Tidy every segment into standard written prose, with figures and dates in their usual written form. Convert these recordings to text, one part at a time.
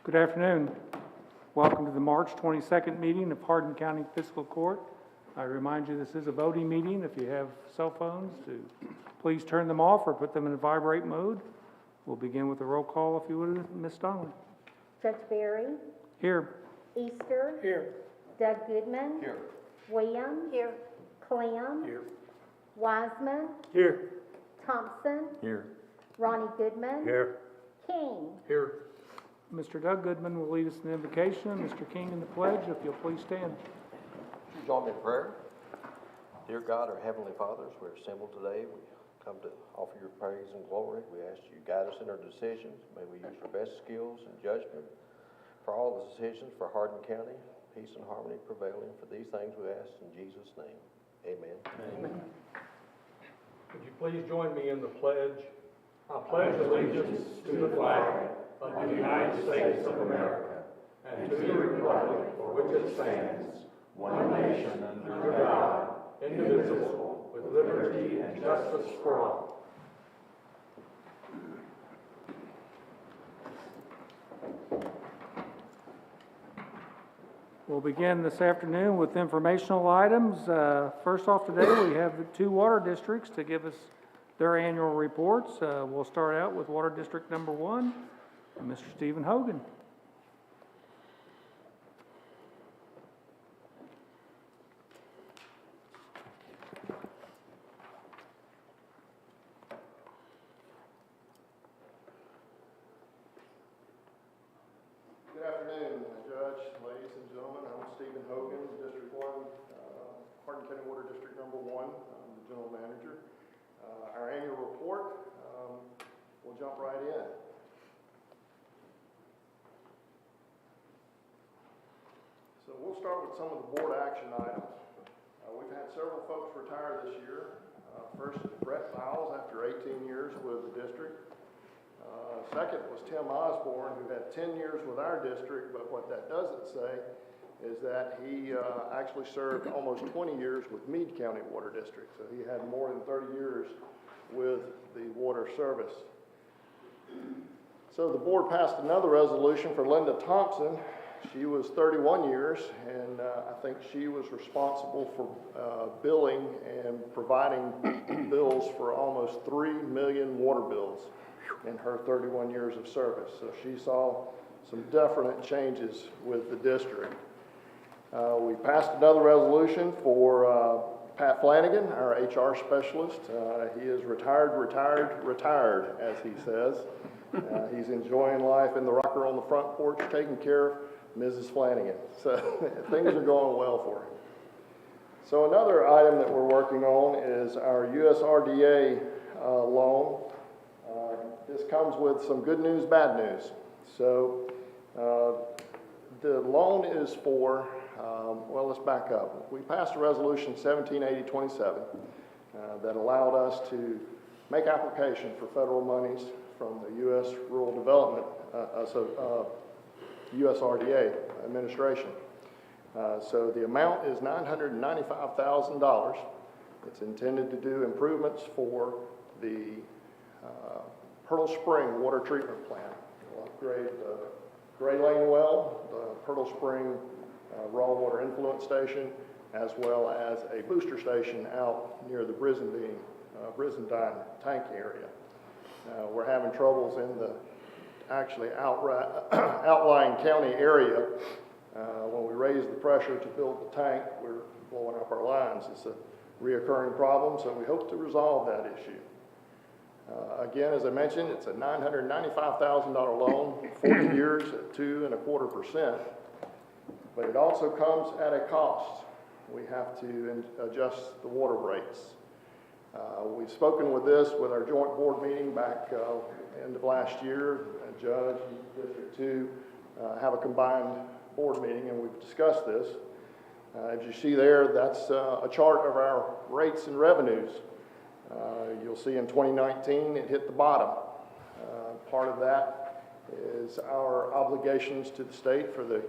Good afternoon. Welcome to the March 22nd meeting of Hardin County Fiscal Court. I remind you this is a voting meeting. If you have cell phones, please turn them off or put them in vibrate mode. We'll begin with a roll call, if you would, Ms. Donnelly. Judge Barry. Here. Easter. Here. Doug Goodman. Here. Williams. Here. Clem. Here. Wiseman. Here. Thompson. Here. Ronnie Goodman. Here. King. Here. Mr. Doug Goodman will lead us in the invocation. Mr. King in the pledge, if you'll please stand. Join me in prayer. Dear God, our Heavenly Fathers, we're assembled today. We come to offer your praise and glory. We ask you to guide us in our decisions. May we use our best skills and judgment for all the decisions for Hardin County. Peace and harmony prevailing. For these things we ask in Jesus' name. Amen. Amen. Would you please join me in the pledge? I pledge allegiance to the flag of the United States of America and to the republic for which it stands, one nation under God, indivisible, with liberty and justice for all. We'll begin this afternoon with informational items. First off today, we have the two water districts to give us their annual reports. We'll start out with Water District Number 1, Mr. Stephen Hogan. Good afternoon, Judge, ladies and gentlemen. I'm Stephen Hogan, District 1, Hardin County Water District Number 1. I'm the General Manager. Our annual report, we'll jump right in. So we'll start with some of the board action items. We've had several folks retire this year. First, Brett Files, after 18 years with the district. Second was Tim Osborne, who had 10 years with our district, but what that doesn't say is that he actually served almost 20 years with Meade County Water District. So he had more than 30 years with the water service. So the board passed another resolution for Linda Thompson. She was 31 years, and I think she was responsible for billing and providing bills for almost 3 million water bills in her 31 years of service. So she saw some definite changes with the district. We passed another resolution for Pat Flanagan, our HR specialist. He is retired, as he says. He's enjoying life in the rocker on the front porch, taking care of Mrs. Flanagan. So things are going well for him. So another item that we're working on is our USRDA loan. This comes with some good news, bad news. So the loan is for, well, let's back up. We passed a resolution 1780-27 that allowed us to make application for federal monies from the U.S. Rural Development, USRDA administration. So the amount is $995,000. It's intended to do improvements for the Pearl Spring water treatment plant. We'll upgrade the Gray Lane well, the Pearl Spring raw water influence station, as well as a booster station out near the Brizendine tank area. We're having troubles in the actually outlying county area. When we raise the pressure to build the tank, we're blowing up our lines. It's a reoccurring problem, so we hope to resolve that issue. Again, as I mentioned, it's a $995,000 loan, 40 years at 2.25%, but it also comes at a cost. We have to adjust the water rates. We've spoken with this with our joint board meeting back end of last year. Judge and District 2 have a combined board meeting, and we've discussed this. As you see there, that's a chart of our rates and revenues. You'll see in 2019 it hit the bottom. Part of that is our obligations to the state for the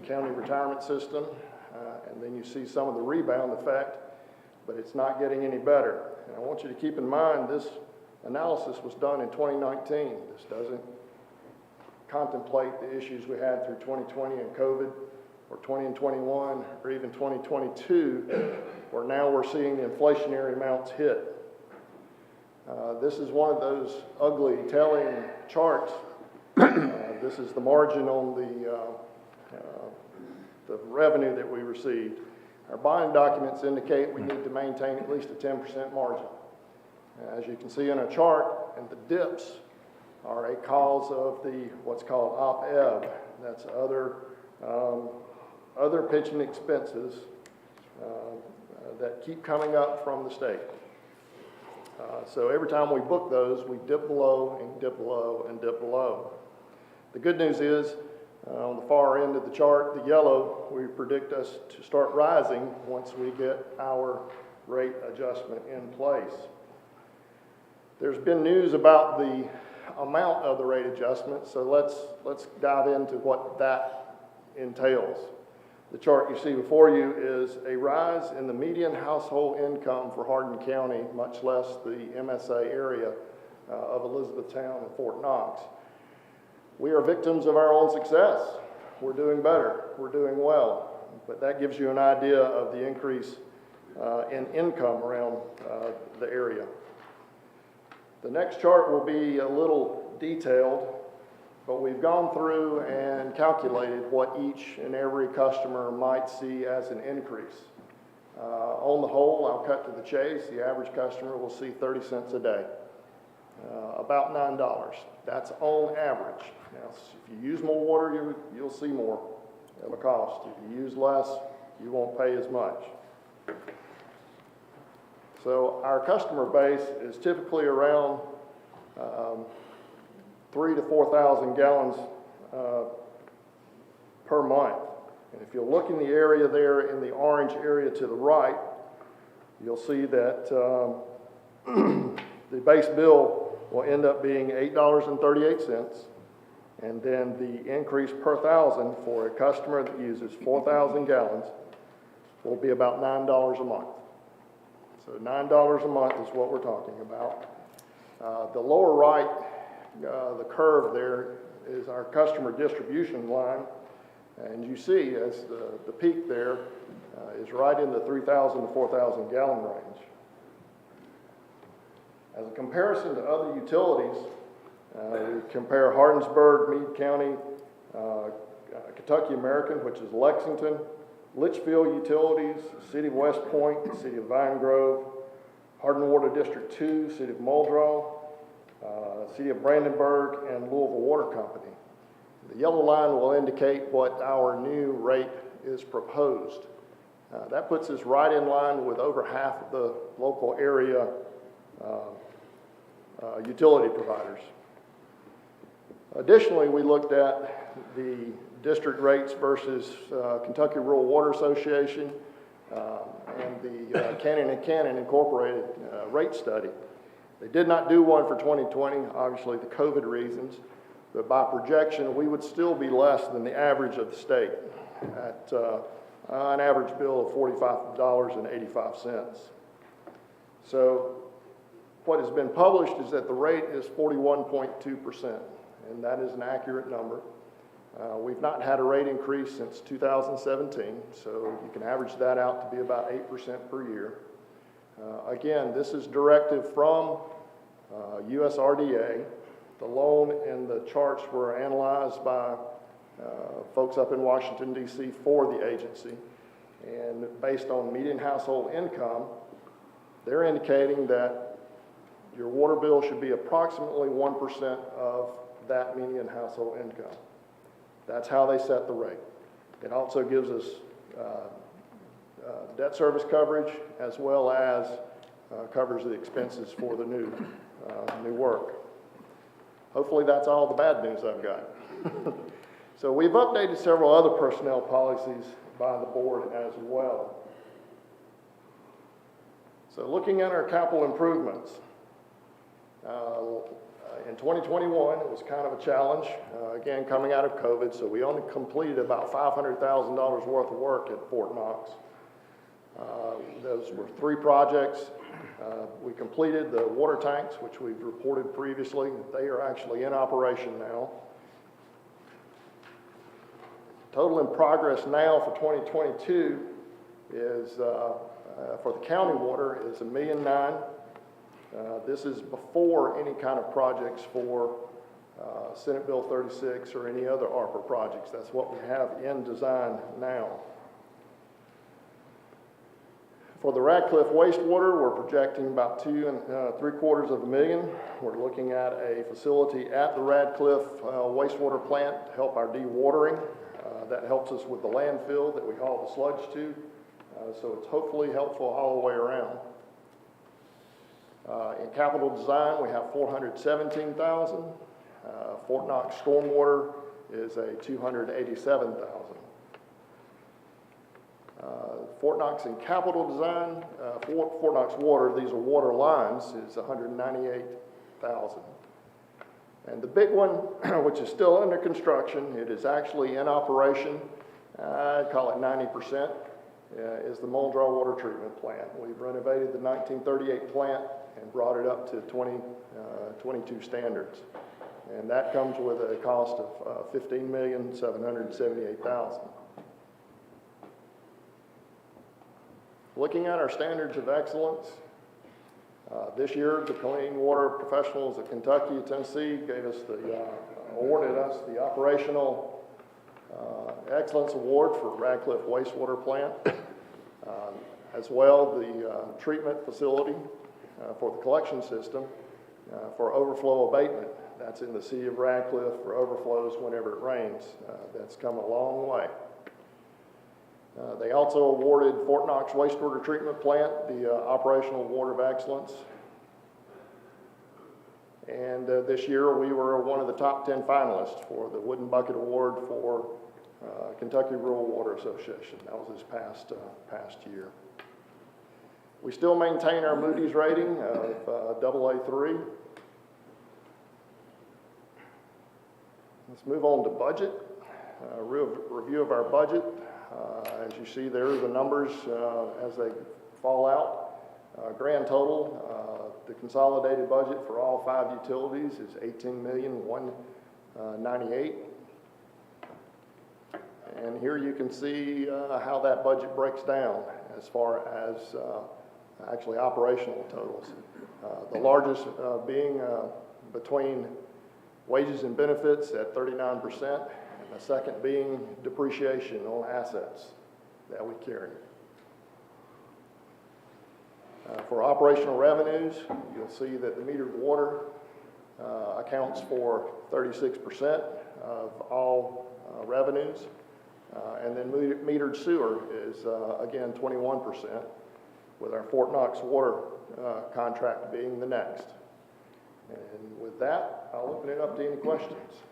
county retirement system, and then you see some of the rebound effect, but it's not getting any better. And I want you to keep in mind this analysis was done in 2019. This doesn't contemplate the issues we had through 2020 and COVID, or 20 and 21, or even 2022, where now we're seeing the inflationary amounts hit. This is one of those ugly telling charts. This is the margin on the revenue that we received. Our bonding documents indicate we need to maintain at least a 10% margin. As you can see in a chart, and the dips are a cause of the what's called op-ed. That's other pension expenses that keep coming up from the state. So every time we book those, we dip below and dip below and dip below. The good news is, on the far end of the chart, the yellow, we predict us to start rising once we get our rate adjustment in place. There's been news about the amount of the rate adjustment, so let's dive into what that entails. The chart you see before you is a rise in the median household income for Hardin County, much less the MSA area of Elizabethtown and Fort Knox. We are victims of our own success. We're doing better. We're doing well. But that gives you an idea of the increase in income around the area. The next chart will be a little detailed, but we've gone through and calculated what each and every customer might see as an increase. On the whole, I'll cut to the chase. The average customer will see 30 cents a day, about $9. That's on average. Now, if you use more water, you'll see more of a cost. If you use less, you won't pay as much. So our customer base is typically around 3,000 to 4,000 gallons per month. And if you'll look in the area there, in the orange area to the right, you'll see that the base bill will end up being $8.38, and then the increase per thousand for a customer that uses 4,000 gallons will be about $9 a month. So $9 a month is what we're talking about. The lower right, the curve there is our customer distribution line, and you see as the peak there is right in the 3,000 to 4,000 gallon range. As a comparison to other utilities, we compare Hardinsburg, Meade County, Kentucky American, which is Lexington, Litchfield Utilities, City of West Point, City of Vine Grove, Hardin Water District 2, City of Muldrow, City of Brandenburg, and Louisville Water Company. The yellow line will indicate what our new rate is proposed. That puts us right in line with over half of the local area utility providers. Additionally, we looked at the district rates versus Kentucky Rural Water Association and the Cannon & Cannon Incorporated rate study. They did not do one for 2020, obviously the COVID reasons, but by projection, we would still be less than the average of the state at an average bill of $45.85. So what has been published is that the rate is 41.2%, and that is an accurate number. We've not had a rate increase since 2017, so you can average that out to be about 8% per year. Again, this is directive from USRDA. The loan and the charts were analyzed by folks up in Washington, D.C. for the agency. And based on median household income, they're indicating that your water bill should be approximately 1% of that median household income. That's how they set the rate. It also gives us debt service coverage, as well as covers the expenses for the new work. Hopefully that's all the bad news I've got. So we've updated several other personnel policies by the board as well. So looking at our capital improvements, in 2021, it was kind of a challenge, again, coming out of COVID, so we only completed about $500,000 worth of work at Fort Knox. Those were 3 projects. We completed the water tanks, which we've reported previously. They are actually in operation now. Total in progress now for 2022 is, for the county water, is $1.9 million. This is before any kind of projects for Senate Bill 36 or any other ARPA projects. That's what we have in design now. For the Radcliffe wastewater, we're projecting about $2 3/4 million. We're looking at a facility at the Radcliffe wastewater plant to help our dewatering. That helps us with the landfill that we haul the sludge to. So it's hopefully helpful all the way around. In capital design, we have $417,000. Fort Knox stormwater is a $287,000. Fort Knox in capital design, Fort Knox water, these are water lines, is $198,000. And the big one, which is still under construction, it is actually in operation, I'd call it 90%, is the Muldrow water treatment plant. We've renovated the 1938 plant and brought it up to 2022 standards. And that comes with a cost of $15,778,000. Looking at our standards of excellence, this year the Clean Water Professionals of Kentucky, Tennessee gave us awarded us the Operational Excellence Award for Radcliffe Wastewater Plant. As well, the treatment facility for the collection system for overflow abatement. That's in the city of Radcliffe for overflows whenever it rains. That's come a long way. They also awarded Fort Knox Wastewater Treatment Plant the Operational Award of Excellence. And this year we were one of the top 10 finalists for the Wooden Bucket Award for Kentucky Rural Water Association. That was this past year. We still maintain our Moody's rating of AA3. Let's move on to budget. Review of our budget. As you see there, the numbers as they fall out. Grand total, the consolidated budget for all 5 utilities is $18,198,000. And here you can see how that budget breaks down as far as actually operational totals. The largest being between wages and benefits at 39%, and the second being depreciation on assets that we carry. For operational revenues, you'll see that the metered water accounts for 36% of all revenues, and then metered sewer is again 21%, with our Fort Knox water contract being the next. And with that, I'll open it up to any questions.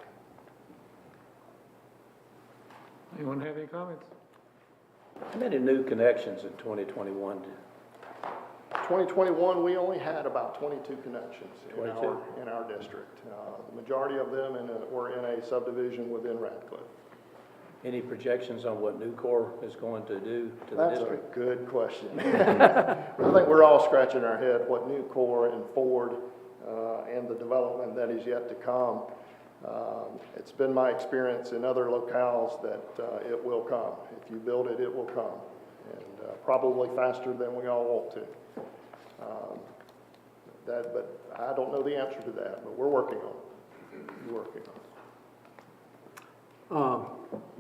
Anyone have any comments? How many new connections in 2021? 2021, we only had about 22 connections 22? in our district. The majority of them were in a subdivision within Radcliffe. Any projections on what Nucor is going to do to the That's district? a good question. I think we're all scratching our head what Nucor and Ford and the development that is yet to come. It's been my experience in other locales that it will come. If you build it, it will come, and probably faster than we all want to. But I don't know the answer to that, but we're working on it. We're working on it.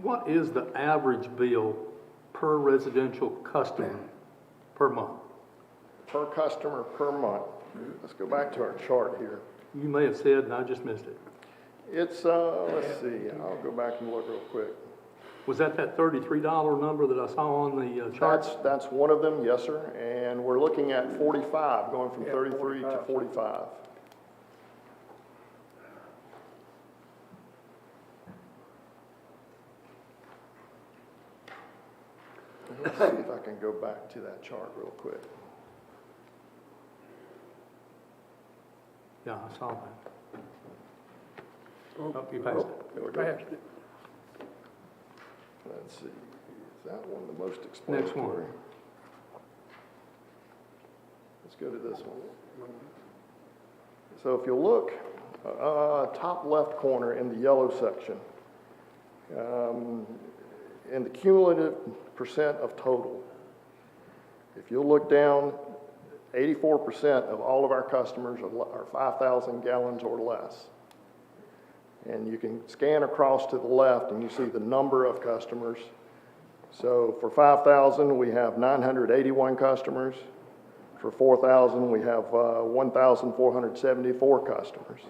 What is the average bill per residential customer per month? Per customer per month. Let's go back to our chart here. You may have said, and I just missed it. It's, let's see, I'll go back and look real quick. Was that $33 number that I saw on the chart? That's one of them, yes, sir. And we're looking at 45, going from 33 to 45. Let's see if I can go back to that chart real quick. Yeah, I saw that. Oh, you passed it. There we go. Let's see, is that one the most explanatory? Next one. Let's go to this one. So if you look, top left corner in the yellow section, in the cumulative percent of total, if you'll look down, 84% of all of our customers are 5,000 gallons or less. And you can scan across to the left and you see the number of customers. So for 5,000, we have 981 customers. For 4,000, we have 1,474 customers.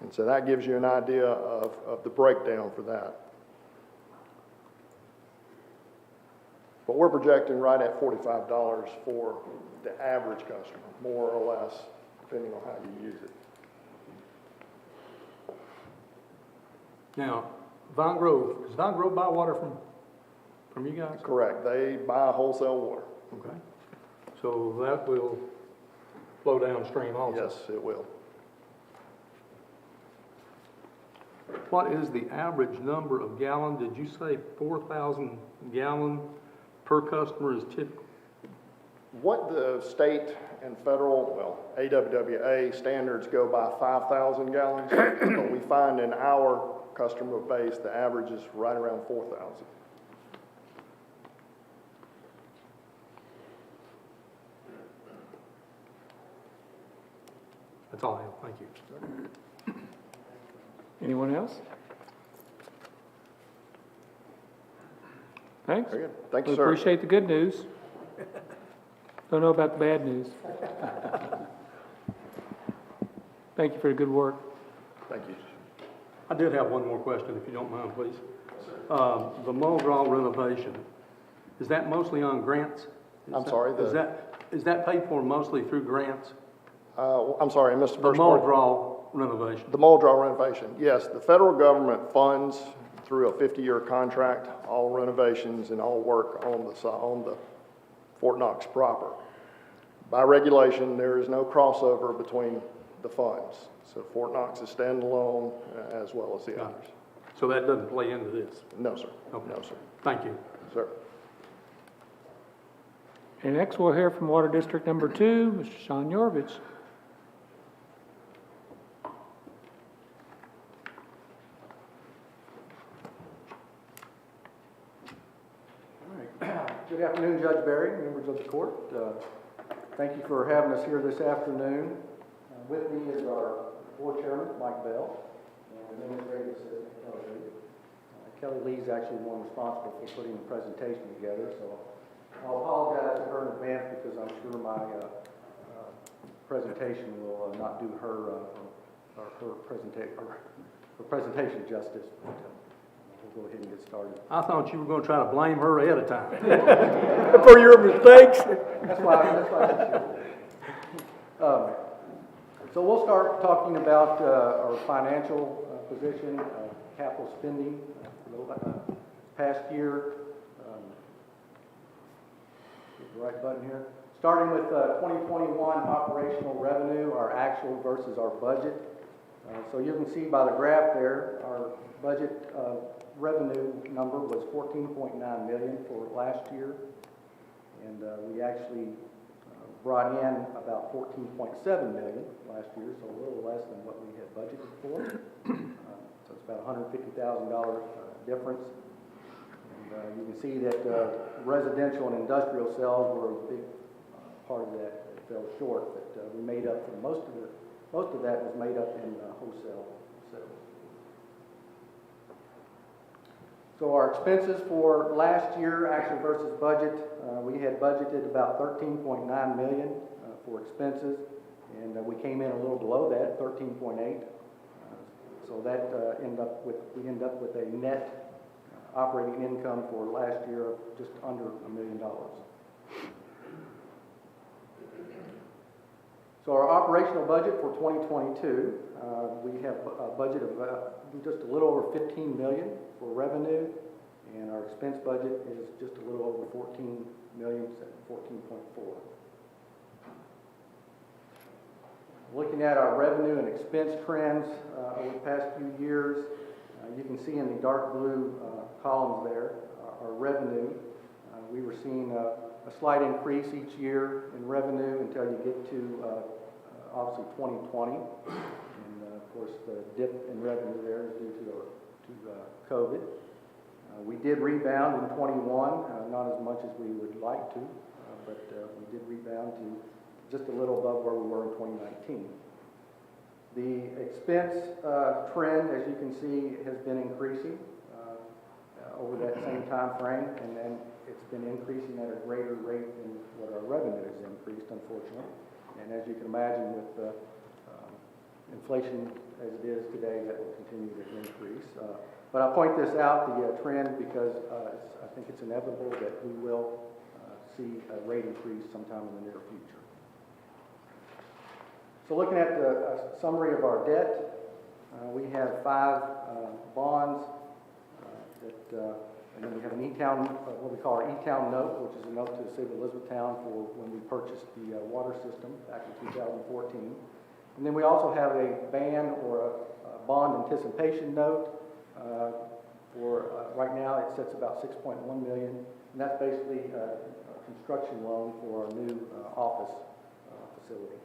And so that gives you an idea of the breakdown for that. But we're projecting right at $45 for the average customer, more or less, depending on how you use it. Now, Vine Grove, does Vine Grove buy water from you guys? Correct. They buy wholesale water. Okay. So that will flow downstream also? Yes, it will. What is the average number of gallon? Did you say 4,000 gallon per customer is typical? What the state and federal, well, AWWA standards go by 5,000 gallons, but we find in our customer base, the average is right around 4,000. That's all I have. Thank you. Anyone else? Thanks. Very good. Thank you, We sir. appreciate the good news. Don't know about the bad news. Thank you for the good work. Thank you. I did have one more question, if you don't mind, please. The Muldrow renovation, is that mostly on grants? I'm sorry, Is that paid for mostly through grants? I'm sorry, I missed the The first part. Muldrow renovation? The Muldrow renovation, yes, the federal government funds through a 50-year contract all renovations and all work on the Fort Knox proper. By regulation, there is no crossover between the funds. So Fort Knox is standalone as well as the Got it. others. So that doesn't play into this? No, sir. Okay. No, sir. Thank you. Sir. And next we'll hear from Water District Number 2, Mr. Shaun Youravich. Good afternoon, Judge Barry, members of the court. Thank you for having us here this afternoon. With me is our board chairman, Mike Bell, and administrative assistant, Kelly Lee. Kelly Lee is actually the one responsible for putting the presentation together, so I'll apologize to her in advance because I'm sure my presentation will not do her presentation justice. But, we'll go ahead and get started. I thought you were going to try to blame her ahead of time. For your mistakes. That's why I should. So we'll start talking about our financial position, capital spending for the past year. Get the right button here. Starting with 2021 operational revenue, our actual versus our budget. So you can see by the graph there, our budget revenue number was $14.9 million for last year, and we actually brought in about $14.7 million last year, so a little less than what we had budgeted for. So it's about $150,000 difference. And you can see that residential and industrial sales were a big part of that fell short, but we made up for most of that was made up in wholesale sales. So our expenses for last year, actual versus budget, we had budgeted about $13.9 million for expenses, and we came in a little below that, 13.8. So that we end up with a net operating income for last year of just under $1 million. So our operational budget for 2022, we have a budget of just a little over $15 million for revenue, and our expense budget is just a little over $14 million, 14.4. Looking at our revenue and expense trends over the past few years, you can see in the dark blue columns there, our revenue. We were seeing a slight increase each year in revenue until you get to obviously 2020. And of course, the dip in revenue there is due to COVID. We did rebound in '21, not as much as we would like to, but we did rebound to just a little above where we were in 2019. The expense trend, as you can see, has been increasing over that same time frame, and then it's been increasing at a greater rate than what our revenue has increased, unfortunately. And as you can imagine, with inflation as it is today, that will continue to increase. But I point this out, the trend, because I think it's inevitable that we will see a rate increase sometime in the near future. So looking at the summary of our debt, we have 5 bonds, and then we have an E-Town, what we call our E-Town note, which is a note to the city of Elizabethtown for when we purchased the water system back in 2014. And then we also have a ban or a bond anticipation note. Right now it sits about $6.1 million, and that's basically a construction loan for our new office facility.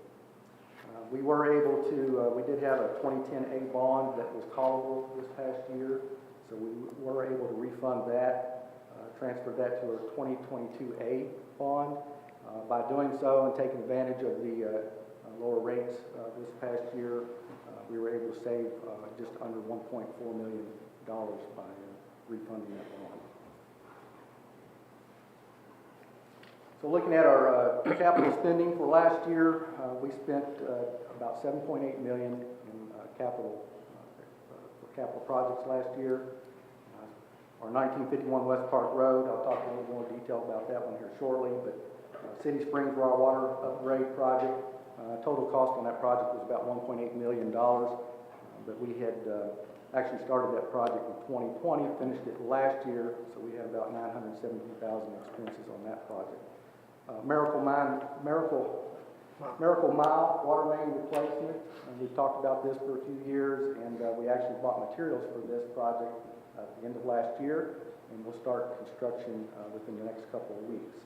We were able to, we did have a 2010A bond that was callable this past year, so we were able to refund that, transfer that to our 2022A bond. By doing so and taking advantage of the lower rates this past year, we were able to save just under $1.4 million by refunding that bond. So looking at our capital spending for last year, we spent about $7.8 million in capital for capital projects last year. Our 1951 West Park Road, I'll talk a little more detail about that one here shortly, but City Springs Raw Water Upgrade Project, total cost on that project was about $1.8 million, but we had actually started that project in 2020, finished it last year, so we had about $970,000 expenses on that project. Miracle Mile water main replacement, we've talked about this for a few years, and we actually bought materials for this project at the end of last year, and we'll start construction within the next couple of weeks.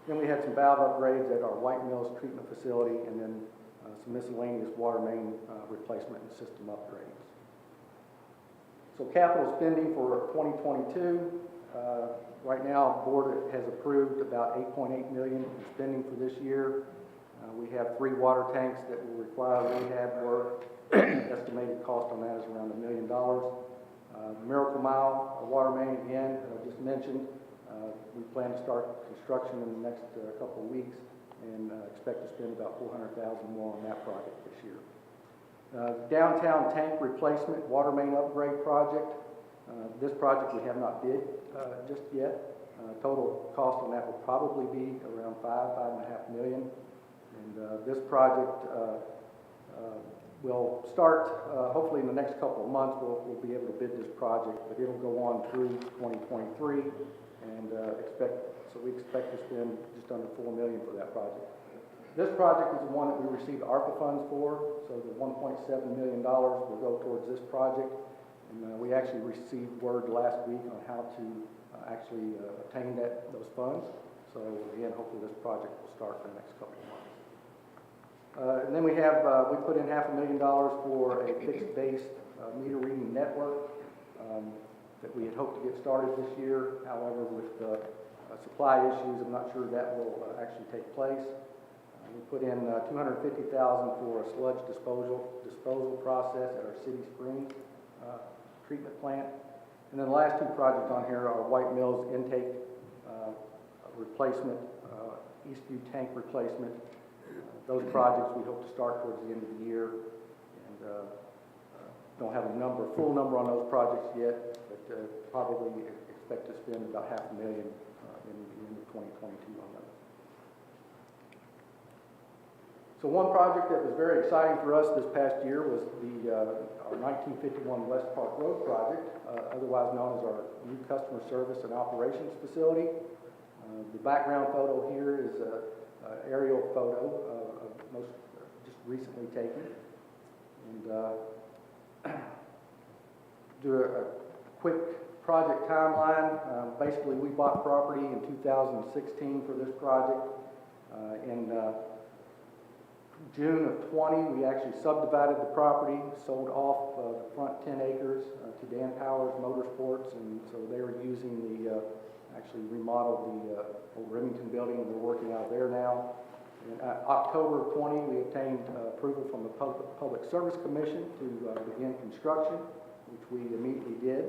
Then we had some valve upgrades at our White Mills treatment facility, and then some miscellaneous water main replacement and system upgrades. So capital spending for 2022, right now, the board has approved about $8.8 million in spending for this year. We have 3 water tanks that will require rehab work. Estimated cost on that is around $1 million. Miracle Mile water main, again, I just mentioned, we plan to start construction in the next couple of weeks and expect to spend about $400,000 more on that project this year. Downtown tank replacement water main upgrade project. This project we have not bid just yet. Total cost on that will probably be around $5.5 million. And this project will start hopefully in the next couple of months. We'll be able to bid this project, but it'll go on through 2023, and we expect to spend just under $4 million for that project. This project is the one that we received ARPA funds for, so the $1.7 million will go towards this project. And we actually received word last week on how to actually obtain those funds. So again, hopefully this project will start in the next couple of months. And then we put in $500,000 for a fixed base meter reading network that we had hoped to get started this year. However, with supply issues, I'm not sure that will actually take place. We put in $250,000 for a sludge disposal process at our City Springs treatment plant. And then the last 2 projects on here are White Mills intake replacement, Eastview tank replacement. Those projects we hope to start towards the end of the year, and don't have a full number on those projects yet, but probably expect to spend about $500,000 in the end of 2022 on those. So one project that was very exciting for us this past year was our 1951 West Park Road project, otherwise known as our new customer service and operations facility. The background photo here is an aerial photo just recently taken. And do a quick project timeline. Basically, we bought property in 2016 for this project. In June of 20, we actually subdivided the property, sold off the front 10 acres to Dan Powers Motorsports, and so they were using the, actually remodeled the old Remington building, and they're working out of there now. In October of 20, we obtained approval from the Public Service Commission to begin construction, which we immediately did.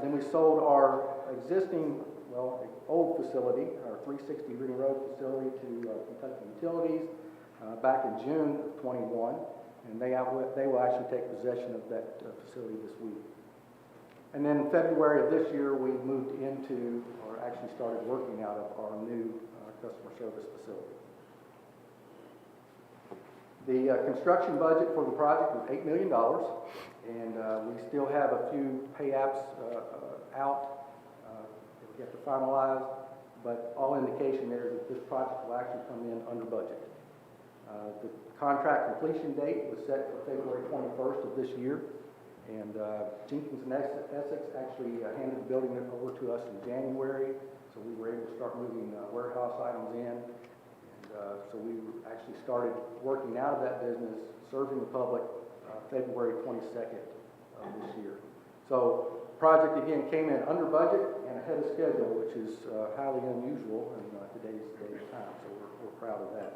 Then we sold our existing, old facility, our 360 Ring Road facility to Kentucky Utilities back in June of 21, and they will actually take possession of that facility this week. And then in February of this year, we moved into, or actually started working out of our new customer service facility. The construction budget for the project was $8 million, and we still have a few pay apps out that we have to finalize, but all indication there is that this project will actually come in under budget. The contract completion date was set for February 21st of this year, and Jenkins and Essex actually handed the building over to us in January, so we were able to start moving warehouse items in. So we actually started working out of that business, serving the public February 22nd of this year. So project again came in under budget and ahead of schedule, which is highly unusual in today's time, so we're proud of that.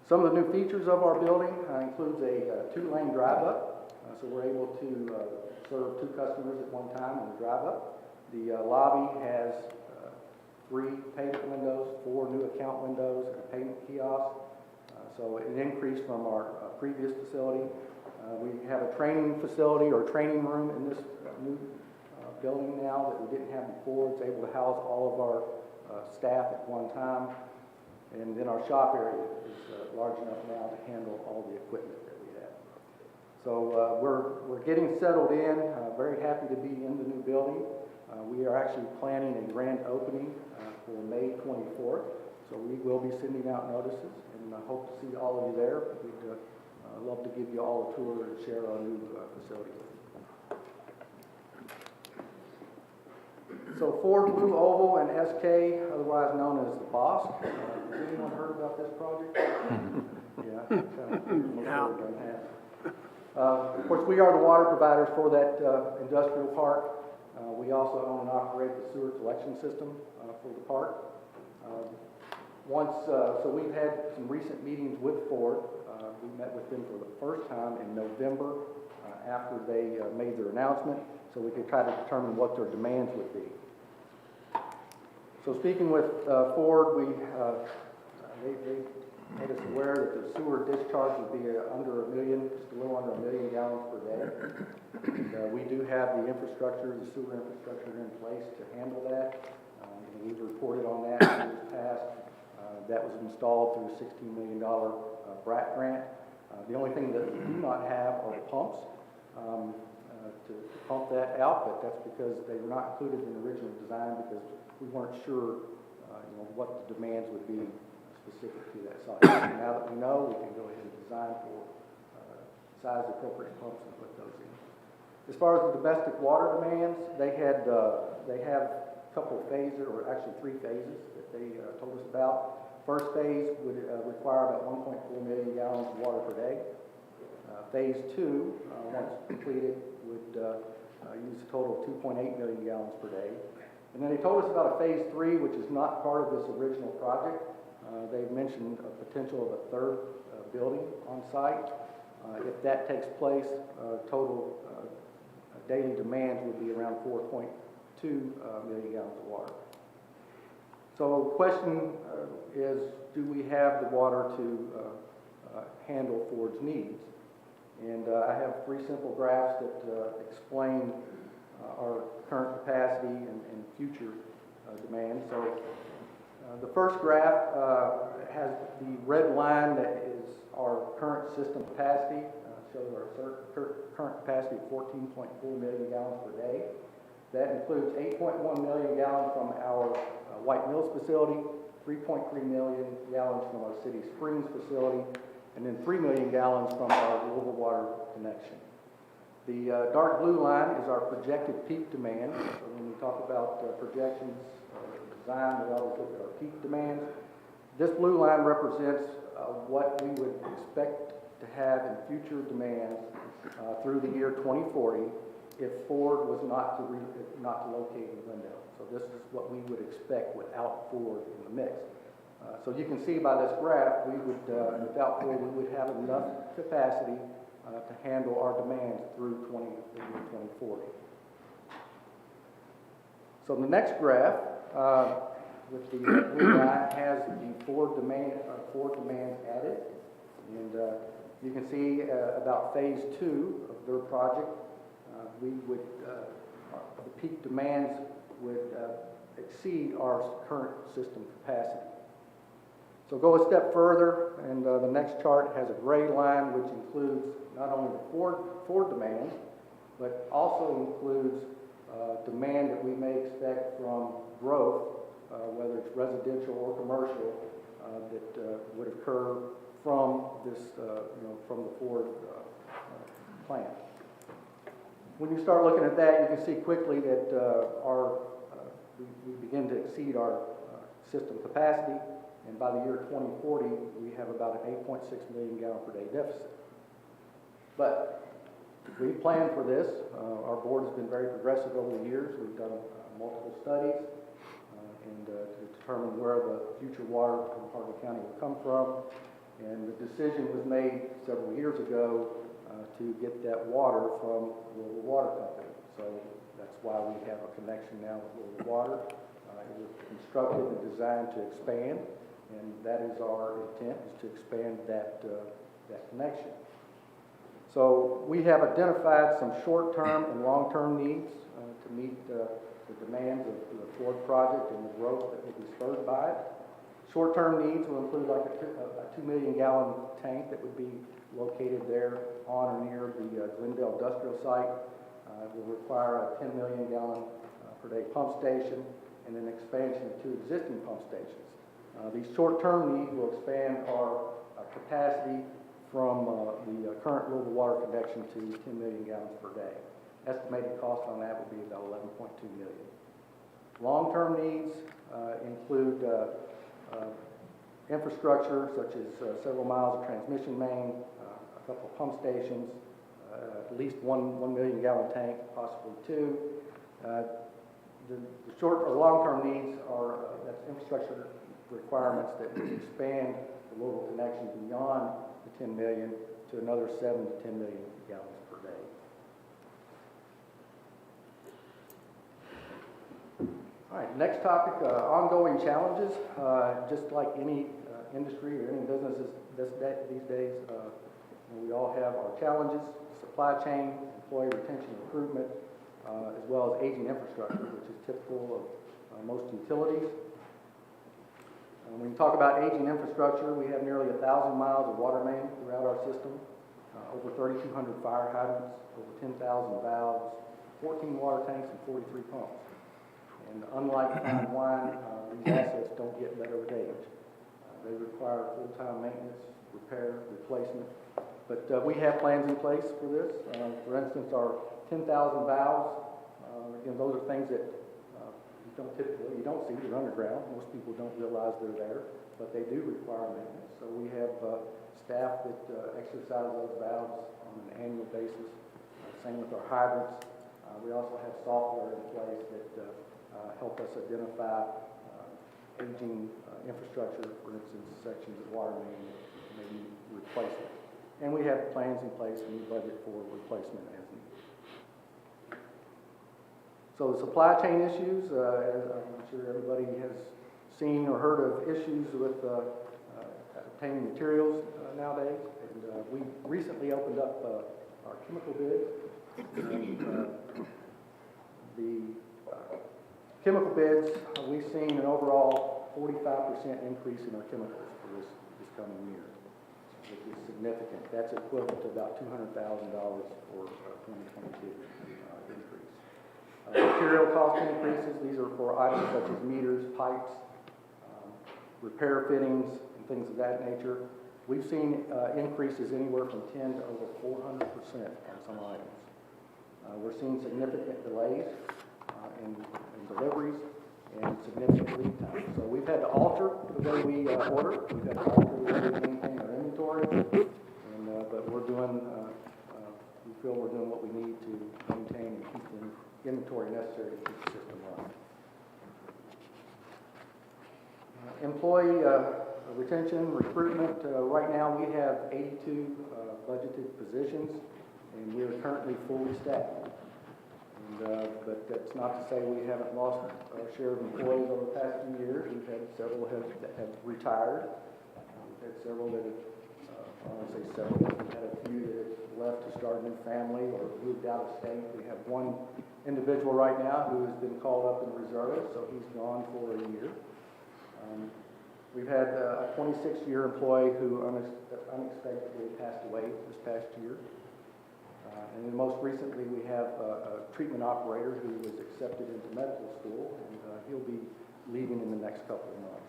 Some of the new features of our building includes a 2-lane drive-up, so we're able to serve 2 customers at one time in the drive-up. The lobby has 3 payment windows, 4 new account windows, and a payment kiosk. So an increase from our previous facility. We have a training facility or training room in this new building now that we didn't have before. It's able to house all of our staff at one time. And then our shop area is large enough now to handle all the equipment that we have. So we're getting settled in, very happy to be in the new building. We are actually planning a grand opening for May 24th, so we will be sending out notices, and I hope to see all of you there. We'd love to give you all a tour and share our new facility with you. So Ford Blue Oval and SK, otherwise known as the Boss. Has anyone heard about this project? Yeah. Of course, we are the water providers for that industrial park. We also own and operate the sewer collection system for the park. So we've had some recent meetings with Ford. We met with them for the first time in November after they made their announcement, so we could try to determine what their demands would be. So speaking with Ford, they made us aware that the sewer discharge would be under 1 million, just a little under 1 million gallons per day. And, we do have the infrastructure, the sewer infrastructure in place to handle that. We've reported on that in years past. That was installed through a $16 million BRAC grant. The only thing that we do not have are the pumps to pump that out, but that's because they were not included in the original design because we weren't sure what the demands would be specific to that site. Now that we know, we can go ahead and design for size appropriate pumps and put those in. As far as the domestic water demands, they have a couple of phases, or actually 3 phases that they told us about. First phase would require about 1.4 million gallons of water per day. Phase 2, once completed, would use a total of 2.8 million gallons per day. And then they told us about a phase 3, which is not part of this original project. They've mentioned a potential of a 3rd building on site. If that takes place, total daily demand would be around 4.2 million gallons of water. So the question is, do we have the water to handle Ford's needs? And I have 3 simple graphs that explain our current capacity and future demand. So the first graph has the red line that is our current system capacity, shows our current capacity of 14.4 million gallons per day. That includes 8.1 million gallons from our White Mills facility, 3.3 million gallons from our City Springs facility, and then 3 million gallons from our Louisville water connection. The dark blue line is our projected peak demand. So when we talk about projections or design, we always look at our peak demands. This blue line represents what we would expect to have in future demands through the year 2040 if Ford was not to locate in Glendale. So this is what we would expect without Ford in the mix. So you can see by this graph, we would, without Ford, we would have enough capacity to handle our demands through the year 2040. So the next graph with the blue line has the Ford demands added, and you can see about phase 2 of their project, the peak demands would exceed our current system capacity. So go a step further, and the next chart has a gray line which includes not only the Ford demands, but also includes demand that we may expect from growth, whether it's residential or commercial, that would occur from this, from the Ford plant. When you start looking at that, you can see quickly that we begin to exceed our system capacity, and by the year 2040, we have about an 8.6 million gallon per day deficit. But we planned for this. Our board has been very progressive over the years. We've done multiple studies to determine where the future water from Hardin County will come from. And the decision was made several years ago to get that water from Louisville Water Company. So that's why we have a connection now with Louisville Water. It was constructed and designed to expand, and that is our intent, is to expand that connection. So we have identified some short-term and long-term needs to meet the demands of the Ford project and the growth that will be spurred by it. Short-term needs will include like a 2 million gallon tank that would be located there on or near the Glendale industrial site. It will require a 10 million gallon per day pump station and an expansion of 2 existing pump stations. These short-term needs will expand our capacity from the current Louisville Water connection to 10 million gallons per day. Estimated cost on that would be about $11.2 million. Long-term needs include infrastructure such as several miles of transmission main, a couple of pump stations, at least 1 million gallon tank, possibly 2. The short or long-term needs are that's infrastructure requirements that expand the Louisville connection beyond the 10 million to another 7 to 10 million gallons per day. All right, next topic, ongoing challenges. Just like any industry or any businesses these days, we all have our challenges: supply chain, employee retention, recruitment, as well as aging infrastructure, which is typical of most utilities. When you talk about aging infrastructure, we have nearly 1,000 miles of water main throughout our system, over 3,200 fire hydrants, over 10,000 valves, 14 water tanks, and 43 pumps. And unlike fine wine, these assets don't get better with age. They require full-time maintenance, repair, replacement. But we have plans in place for this. For instance, our 10,000 valves, again, those are things that you don't see, they're underground. Most people don't realize they're there, but they do require maintenance. So we have staff that exercise those valves on an annual basis. Same with our hydrants. We also have software in place that help us identify aging infrastructure, for instance, sections of water main that may need replacement. And we have plans in place and we budget for replacement as needed. So the supply chain issues, as I'm sure everybody has seen or heard of issues with obtaining materials nowadays. And we recently opened up our chemical bids. And, the chemical bids, we've seen an overall 45% increase in our chemicals for this coming year, which is significant. That's equivalent to about $200,000 for 2022 increase. Material cost increases, these are for items such as meters, pipes, repair fittings, and things of that nature. We've seen increases anywhere from 10 to over 400% on some items. We're seeing significant delays in deliveries. and significant lead time. So we've had to alter the way we order, we've had to alter the way we maintain our inventory, and, but we're doing, we feel we're doing what we need to maintain and keep the inventory necessary to keep the system running. Employee retention, recruitment, right now we have 82 budgeted positions, and we are currently fully staffed. But that's not to say we haven't lost our share of employees over the past few years. We've had several that have retired. We've had several that have, I don't want to say several, we've had a few that have left to start a new family or moved out of state. We have one individual right now who has been called up in reserve, so he's gone for a year. We've had a 26-year employee who unexpectedly passed away this past year. And then most recently, we have a treatment operator who was accepted into medical school, and he'll be leaving in the next couple of months.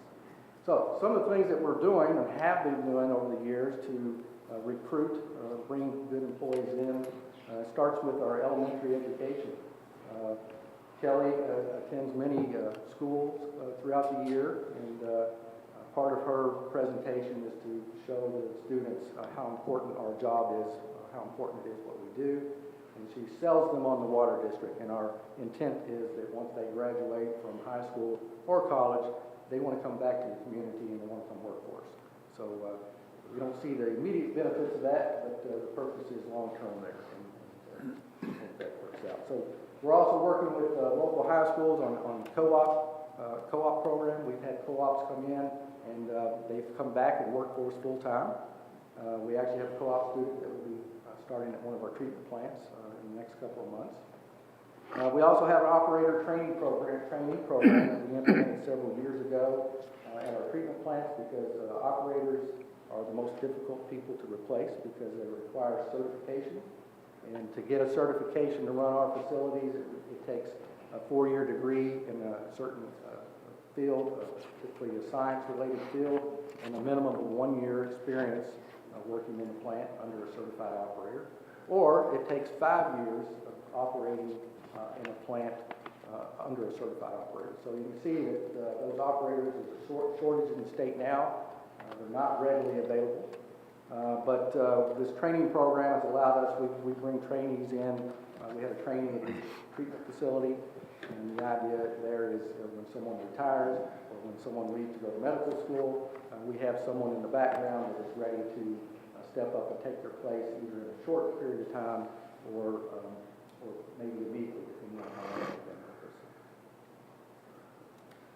So some of the things that we're doing and have been doing over the years to recruit, bring good employees in, starts with our elementary education. Kelly attends many schools throughout the year, and part of her presentation is to show the students how important our job is, how important it is what we do, and she sells them on the water district. And our intent is that once they graduate from high school or college, they want to come back to the community and they want to come work for us. So we don't see the immediate benefits of that, but the purpose is long-term there, and I hope that works out. So we're also working with local high schools on co-op program. We've had co-ops come in, and they've come back and work for us full-time. We actually have a co-op student that will be starting at one of our treatment plants in the next couple of months. We also have an operator training program that we implemented several years ago at our treatment plants, because operators are the most difficult people to replace because they require certification. And to get a certification to run our facilities, it takes a 4-year degree in a certain field, typically a science-related field, and a minimum of 1 year experience working in a plant under a certified operator. Or it takes 5 years of operating in a plant under a certified operator. So you can see that those operators, there's a shortage in the state now. They're not readily available. But this training program has allowed us, we bring trainees in. We had a training at this treatment facility, and the idea there is when someone retires or when someone leaves to go to medical school, we have someone in the background that is ready to step up and take their place either in a short period of time or maybe immediately, depending on how long they've been with us.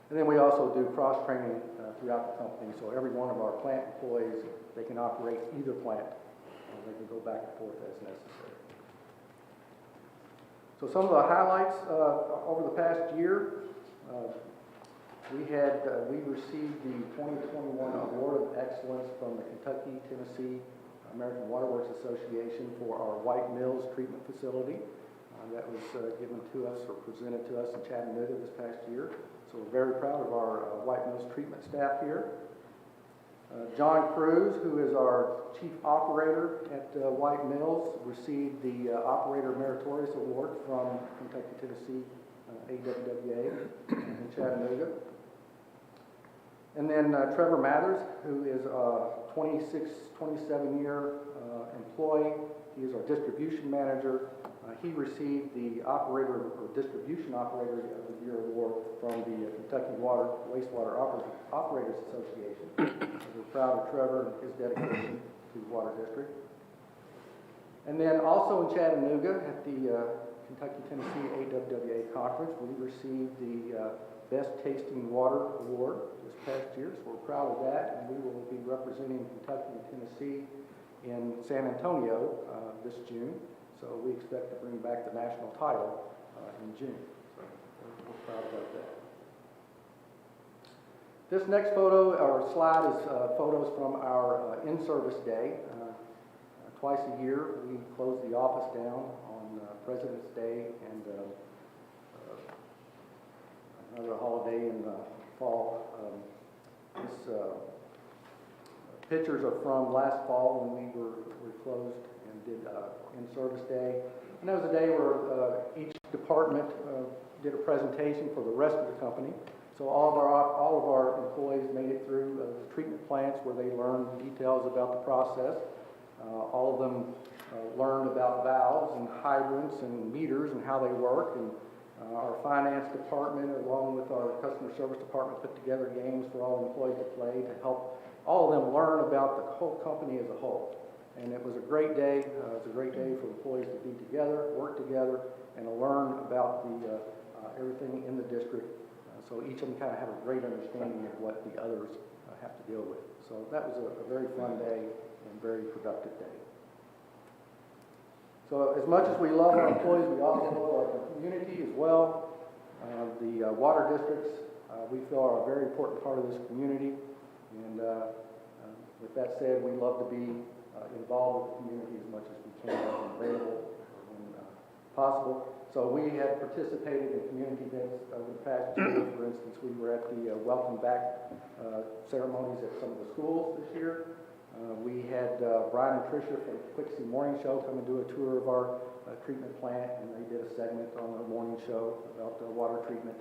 And then we also do cross-training throughout the company, so every one of our plant employees, they can operate either plant, and they can go back and forth as necessary. So some of the highlights over the past year, we received the 2021 Award of Excellence from the Kentucky, Tennessee American Water Works Association for our White Mills treatment facility. That was given to us or presented to us in Chattanooga this past year. So we're very proud of our White Mills treatment staff here. John Cruz, who is our chief operator at White Mills, received the Operator Meritorious Award from Kentucky, Tennessee AWWA in Chattanooga. And then Trevor Mathers, who is a 27-year employee. He is our distribution manager. He received the Operator or Distribution Operator of the Year Award from the Kentucky Wastewater Operators Association. We're proud of Trevor and his dedication to the Water District. And then also in Chattanooga at the Kentucky Tennessee AWWA Conference, we received the Best Tasting Water Award this past year, so we're proud of that, and we will be representing Kentucky and Tennessee in San Antonio this June. So we expect to bring back the national title in June. So we're proud about that. This next photo or slide is photos from our in-service day. Twice a year we close the office down on President's Day and another holiday in the fall. Pictures are from last fall when we were closed and did in-service day. And that was a day where each department did a presentation for the rest of the company. So all of our employees made it through the treatment plants where they learned details about the process. All of them learned about valves and hydrants and meters and how they work. And our finance department, along with our customer service department, put together games for all employees to play to help all of them learn about the whole company as a whole. And it was a great day. It was a great day for employees to be together, work together, and to learn about the everything in the district. So each of them kind of have a great understanding of what the others have to deal with. So that was a very fun day and very productive day. So as much as we love our employees, we also love our community as well. The water districts, we feel are a very important part of this community. And with that said, we love to be involved with the community as much as we can when available or when possible. So we have participated in community events over the past year. For instance, we were at the welcome back ceremonies at some of the schools this year. We had Brian and Tricia from Quixie Morning Show come and do a tour of our treatment plant, and they did a segment on their morning show about water treatment.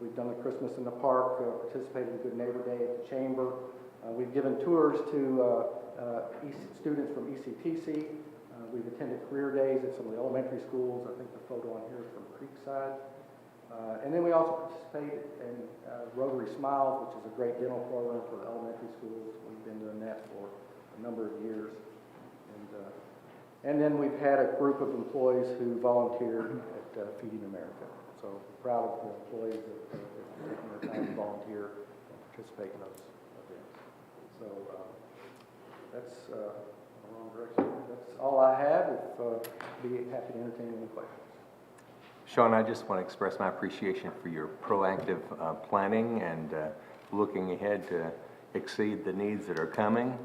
We've done the Christmas in the Park, participated in Good Neighbor Day at the Chamber. We've given tours to students from ECTC. We've attended career days at some of the elementary schools. I think the photo on here is from Creekside. And then we also participate in Rotary Smiles, which is a great dental program for the elementary schools. We've been doing that for a number of years. And then we've had a group of employees who volunteered at Feeding America. So proud of the employees that are taking their time to volunteer and participate in those events. So that's the wrong direction. That's all I have. Be happy to entertain any questions. Shaun, I just want to express my appreciation for your proactive planning and looking ahead to exceed the needs that are coming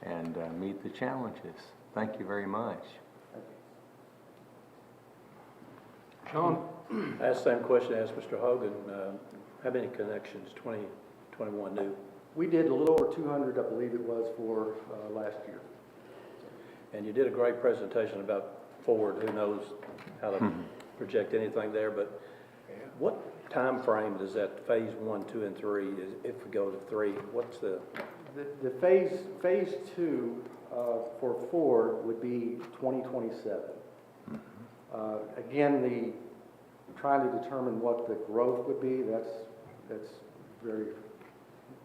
and meet the challenges. Thank you very much. Shaun? I asked the same question I asked Mr. Hogan. How many connections, 20, 21 new? We did a little over 200, I believe it was, for last year. And you did a great presentation about Ford. Who knows how to project anything there, but what time frame does that phase 1, 2, and 3, if we go to 3, what's the phase 2 for Ford would be 2027. Again, trying to determine what the growth would be, that's very,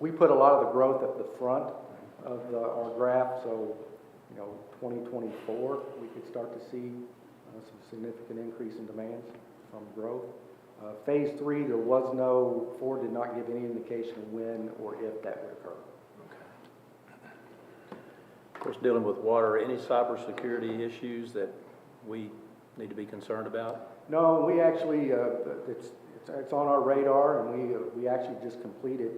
we put a lot of the growth at the front of our graph, so 2024 we could start to see some significant increase in demands from growth. Phase 3, Ford did not give any indication of when or if that would occur. Of course, dealing with water, any cybersecurity issues that we need to be concerned about? No, we actually, it's on our radar, and we actually just completed,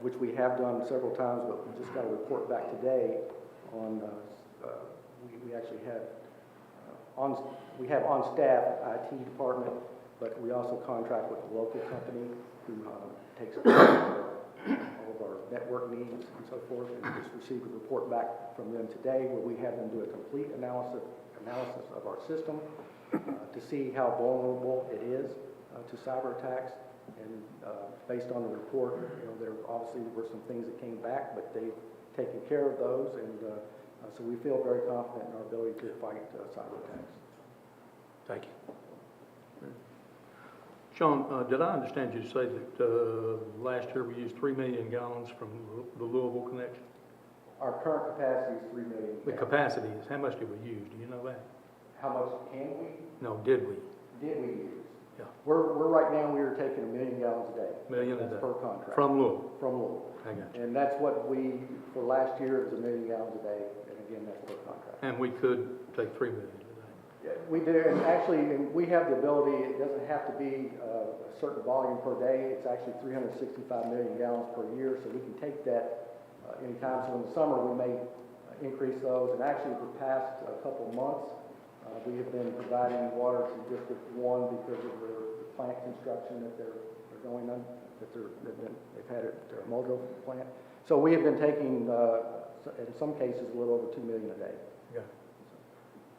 which we have done several times, but we just got a report back today on, we actually have on staff IT department, but we also contract with a local company who takes care of all of our network needs and so forth. And we just received a report back from them today where we have them do a complete analysis of our system to see how vulnerable it is to cyber attacks. And based on the report, there obviously were some things that came back, but they've taken care of those, and so we feel very confident in our ability to fight cyber attacks. Thank you. Shaun, did I understand you to say that last year we used 3 million gallons from the Louisville connection? Our current capacity is 3 million. The capacity is, how much did we use? Do you know that? How much can we? No, did we? Did we use? Yeah. We're right now, we are taking 1 million gallons a day. Million a That's day. per contract. From Louisville? From Louisville. I got you. And that's what for last year, it was 1 million gallons a day, and again, that's per contract. And we could take 3 million a day. We do, and actually, we have the ability, it doesn't have to be a certain volume per day, it's actually 365 million gallons per year, so we can take that anytime. So in the summer, we may increase those, and actually for the past couple months, we have been providing water to District 1 because of the plant construction that they're going on, they've had at their Mojo plant. So we have been taking, in some cases, a little over 2 million a day. Yeah.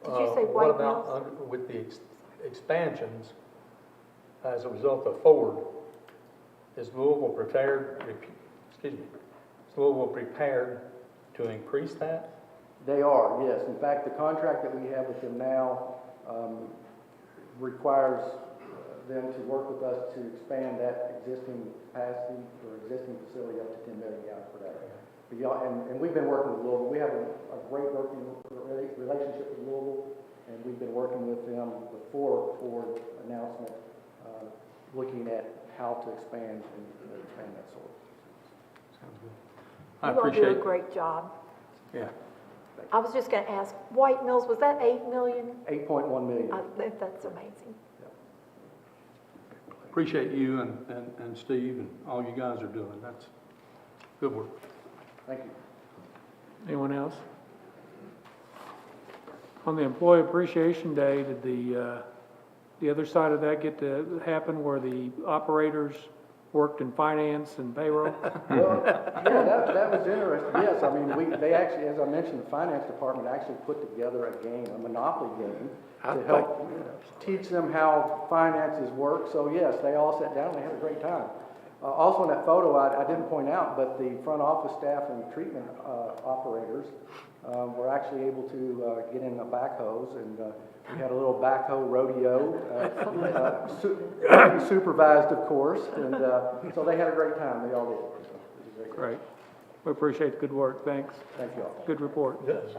Did you say What White about Mills? with the expansions as a result of Ford? Is Louisville prepared, is Louisville prepared to increase that? They are, yes. In fact, the contract that we have with them now requires them to work with us to expand that existing capacity or existing facility up to 10 million gallons per day. And we've been working with Louisville. We have a great working relationship with Louisville, and we've been working with them before Ford announcement, looking at how to expand and expand that sort. Sounds good. You all do a great job. Yeah. I was just going to ask, White Mills, was that 8 million? 8.1 million. That's amazing. Appreciate you and Steve and all you guys are doing. That's good work. Thank you. Anyone else? On the Employee Appreciation Day, did the other side of that get to happen where the operators worked in finance and payroll? Well, yeah, that was interesting. Yes, I mean, they actually, as I mentioned, the finance department actually put together a game, a Monopoly game, to help teach them how finances work. So yes, they all sat down and they had a great time. Also in that photo, I didn't point out, but the front office staff and treatment operators were actually able to get in the backhoes, and we had a little backhoe rodeo, supervised, of course, and so they had a great time. They all did. So it was Great. We appreciate the good work. Thanks. Thank you all. Good report. Yes.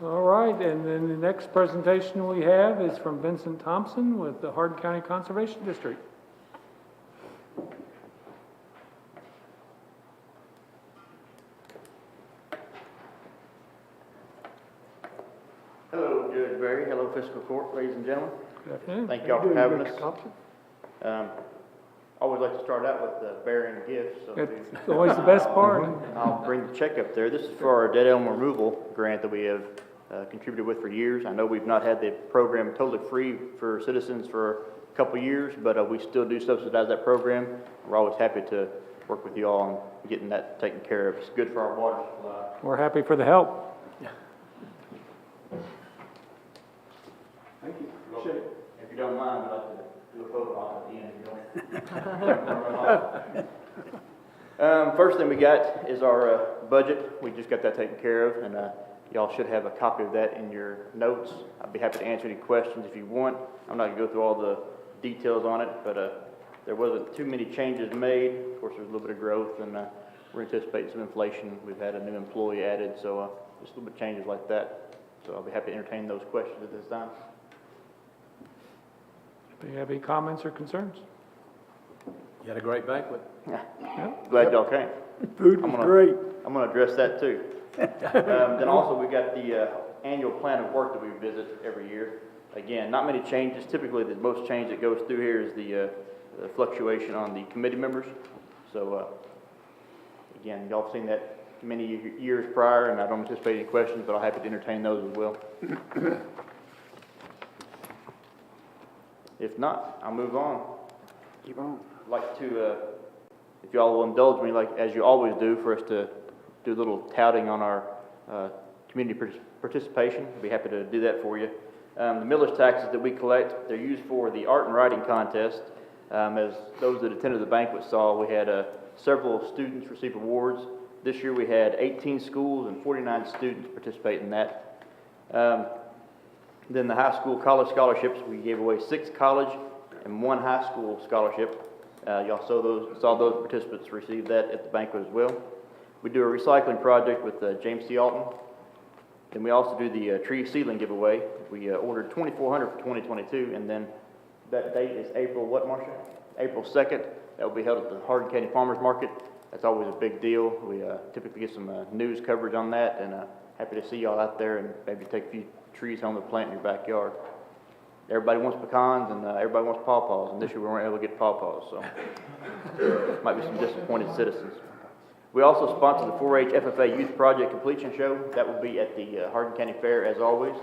All right, and then the next presentation we have is from Vincent Thompson with the Hardin County Conservation District. Hello, Judge Barry. Hello, Fiscal Court, ladies and gentlemen. Good afternoon. Thank y'all for having us. Always like to start out with bearing gifts. So It's always the best part. I'll bring the check up there. This is for our dead elm removal grant that we have contributed with for years. I know we've not had the program totally free for citizens for a couple years, but we still do subsidize that program. We're always happy to work with you all on getting that taken care of. It's good for our water supply. We're happy for the help. Thank you. If you don't mind, I'd like to do a photo op at the end. If you don't. First thing we got is our budget. We just got that taken care of, and y'all should have a copy of that in your notes. I'd be happy to answer any questions if you want. I'm not going to go through all the details on it, but there wasn't too many changes made. Of course, there's a little bit of growth, and we're anticipating some inflation. We've had a new employee added, so just a little bit of changes like that. So I'll be happy to entertain those questions at this time. Do you have any comments or concerns? You had a great banquet. Glad y'all came. Food was great. I'm going to address that too. Then also we got the annual plan of work that we visit every year. Again, not many changes. Typically, the most change that goes through here is the fluctuation on the committee members. So again, y'all have seen that many years prior, and I don't anticipate any questions, but I'll happy to entertain those as well. If not, I'll move on. Keep on. I'd like to, if y'all will indulge me, like as you always do, for us to do a little touting on our community participation. I'd be happy to do that for you. The millage taxes that we collect, they're used for the art and writing contest. As those that attended the banquet saw, we had several students receive awards. This year we had 18 schools and 49 students participate in that. Then the high school college scholarships, we gave away 6 college and 1 high school scholarship. Y'all saw those participants receive that at the banquet as well. We do a recycling project with James C. Alton. Then we also do the tree seedling giveaway. We ordered 2,400 for 2022, and then that date is April what, Marcia? April 2nd. That will be held at the Hardin County Farmers Market. That's always a big deal. We typically get some news coverage on that, and happy to see y'all out there and maybe take a few trees home to plant in your backyard. Everybody wants pecans and everybody wants pawpaws, and this year we weren't able to get pawpaws, so might be some disappointed citizens. We also sponsor the 4-H FFA Youth Project Completion Show. That will be at the Hardin County Fair as always.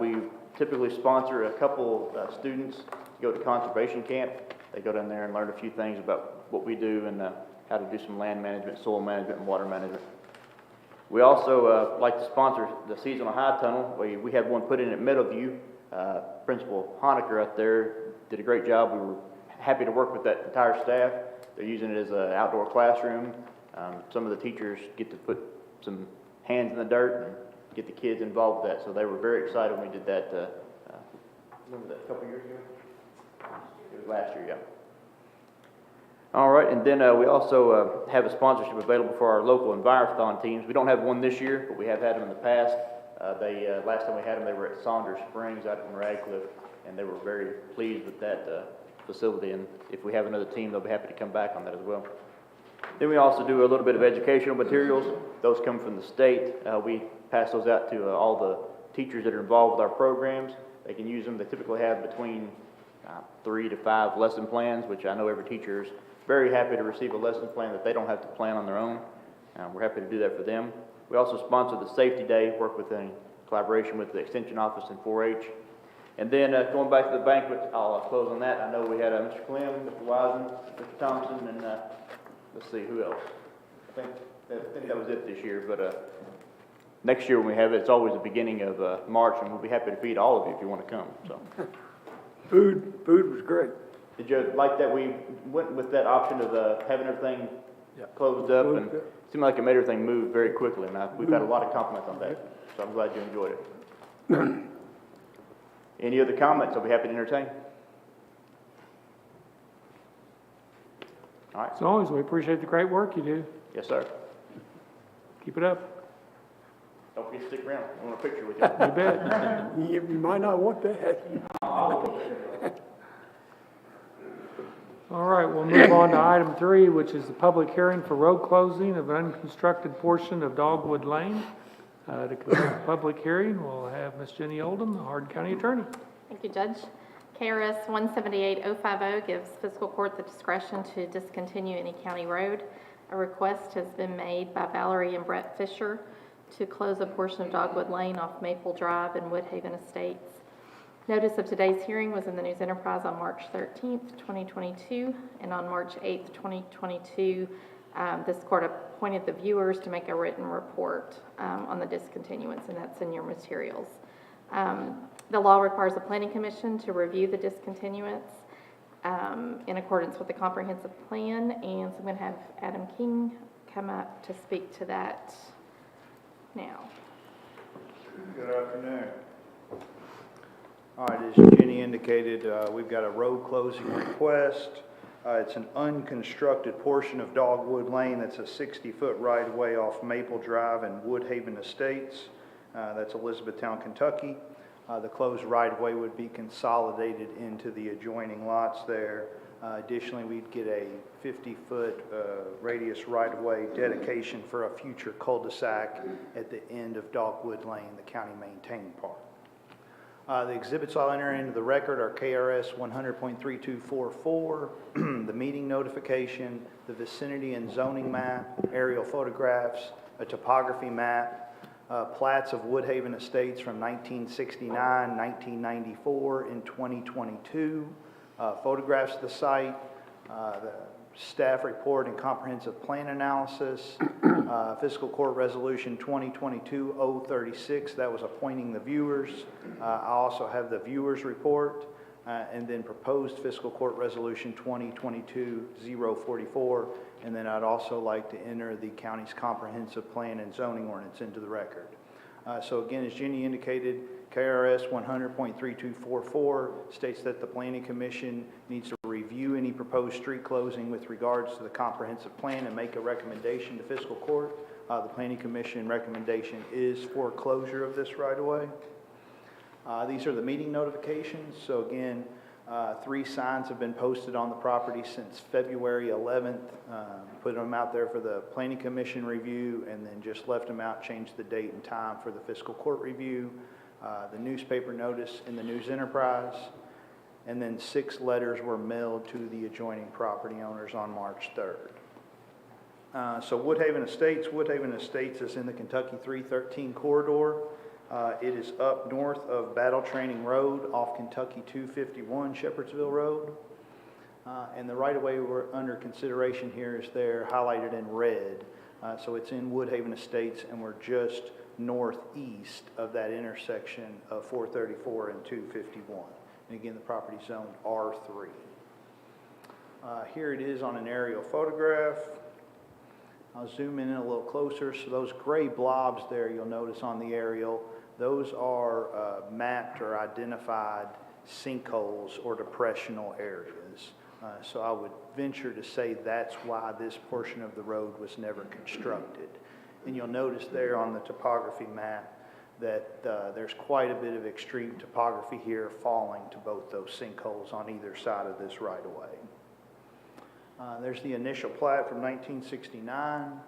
We typically sponsor a couple students to go to conservation camp. They go down there and learn a few things about what we do and how to do some land management, soil management, and water management. We also like to sponsor the seasonal high tunnel. We had one put in at Meadowview. Principal Honecker out there did a great job. We were happy to work with that entire staff. They're using it as an outdoor classroom. Some of the teachers get to put some hands in the dirt and get the kids involved with that. So they were very excited when we did that. Remember that a couple years ago? It was last year, yeah. All right, and then we also have a sponsorship available for our local Envirothon teams. We don't have one this year, but we have had them in the past. Last time we had them, they were at Saunders Springs out in Radcliffe, and they were very pleased with that facility. And if we have another team, they'll be happy to come back on that as well. Then we also do a little bit of educational materials. Those come from the state. We pass those out to all the teachers that are involved with our programs. They can use them. They typically have between 3 to 5 lesson plans, which I know every teacher is very happy to receive a lesson plan that they don't have to plan on their own. We're happy to do that for them. We also sponsor the Safety Day, work with in collaboration with the Extension Office and 4-H. And then going back to the banquet, I'll close on that. I know we had Mr. Clem, Mr. Wiseman, Mr. Thompson, and let's see, who else? I think that was it this year, but next year when we have it, it's always the beginning of March, and we'll be happy to feed all of you if you want to come. So. Food was great. Did you like that we went with that option of having everything closed up? And it seemed like it made everything move very quickly, and we've had a lot of compliments on that, so I'm glad you enjoyed it. Any other comments? I'll be happy to entertain. All right. As always, we appreciate the great work you do. Yes, sir. Keep it up. Don't forget to stick around. I want a picture with you. You bet. You might not want that. All right, we'll move on to item 3, which is the public hearing for road closing of an unconstructed portion of Dogwood Lane. To conduct the public hearing, we'll have Ms. Jenny Oldham, the Hardin County Attorney. Thank you, Judge. KRS 178050 gives fiscal court the discretion to discontinue any county road. A request has been made by Valerie and Brett Fisher to close a portion of Dogwood Lane off Maple Drive in Woodhaven Estates. Notice of today's hearing was in the News Enterprise on March 13th, 2022, and on March 8th, 2022, this court appointed the viewers to make a written report on the discontinuance, and that's in your materials. The law requires the Planning Commission to review the discontinuance in accordance with the comprehensive plan, and so I'm going to have Adam King come up to speak to that now. Good afternoon. All right, as Jenny indicated, we've got a road closing request. It's an unconstructed portion of Dogwood Lane that's a 60-foot right-of-way off Maple Drive in Woodhaven Estates. That's Elizabethtown, Kentucky. The closed right-of-way would be consolidated into the adjoining lots there. Additionally, we'd get a 50-foot radius right-of-way dedication for a future cul-de-sac at the end of Dogwood Lane, the county-maintained part. The exhibits I'll enter into the record are KRS 100.3244, the meeting notification, the vicinity and zoning map, aerial photographs, a topography map, plats of Woodhaven Estates from 1969, 1994, and 2022, photographs of the site, the staff report and comprehensive plan analysis, Fiscal Court Resolution 2022-036, that was appointing the viewers. I also have the viewers report, and then proposed Fiscal Court Resolution 2022-044, and then I'd also like to enter the county's comprehensive plan and zoning ordinance into the record. So again, as Jenny indicated, KRS 100.3244 states that the Planning Commission needs to review any proposed street closing with regards to the comprehensive plan and make a recommendation to Fiscal Court. The Planning Commission recommendation is for closure of this right-of-way. These are the meeting notifications. So again, 3 signs have been posted on the property since February 11th. Put them out there for the Planning Commission review, and then just left them out, changed the date and time for the Fiscal Court review. The newspaper notice in the News Enterprise, and then 6 letters were mailed to the adjoining property owners on March 3rd. So Woodhaven Estates is in the Kentucky 313 corridor. It is up north of Battle Training Road off Kentucky 251 Shepherdsville Road. And the right-of-way we're under consideration here is there highlighted in red. So it's in Woodhaven Estates, and we're just northeast of that intersection of 434 and 251. And again, the property zoned R3. Here it is on an aerial photograph. I'll zoom in a little closer. So those gray blobs there, you'll notice on the aerial, those are mapped or identified sinkholes or depressional areas. So I would venture to say that's why this portion of the road was never constructed. And you'll notice there on the topography map that there's quite a bit of extreme topography here falling to both those sinkholes on either side of this right-of-way. There's the initial plat from 1969.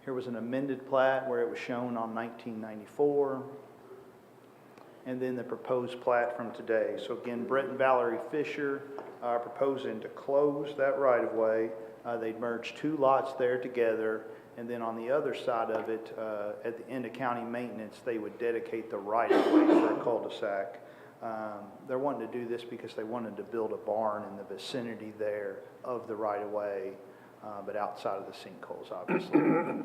Here was an amended plat where it was shown on 1994. And then the proposed plat from today. So again, Brett and Valerie Fisher are proposing to close that right-of-way. They'd merge two lots there together. And then on the other side of it, at the end of county maintenance, they would dedicate the right-of-way for a cul-de-sac. They're wanting to do this because they wanted to build a barn in the vicinity there of the right-of-way, but outside of the sinkholes, obviously.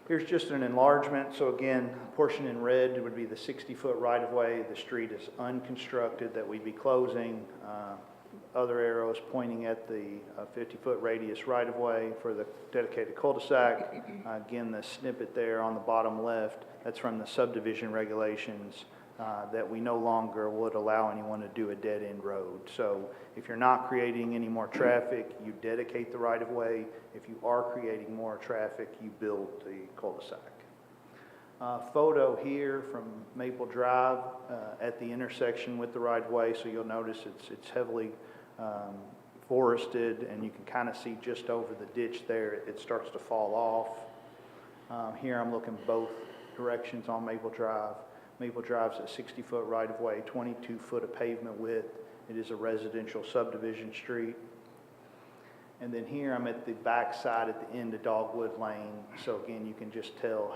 Here's just an enlargement. So again, a portion in red would be the 60-foot right-of-way. The street is unconstructed that we'd be closing. Other arrows pointing at the 50-foot radius right-of-way for the dedicated cul-de-sac. Again, the snippet there on the bottom left, that's from the subdivision regulations that we no longer would allow anyone to do a dead-end road. So if you're not creating any more traffic, you dedicate the right-of-way. If you are creating more traffic, you build the cul-de-sac. Photo here from Maple Drive at the intersection with the right-of-way. So you'll notice it's heavily forested, and you can kind of see just over the ditch there, it starts to fall off. Here I'm looking both directions on Maple Drive. Maple Drive's a 60-foot right-of-way, 22-foot of pavement width. It is a residential subdivision street. And then here I'm at the back side at the end of Dogwood Lane. So again, you can just tell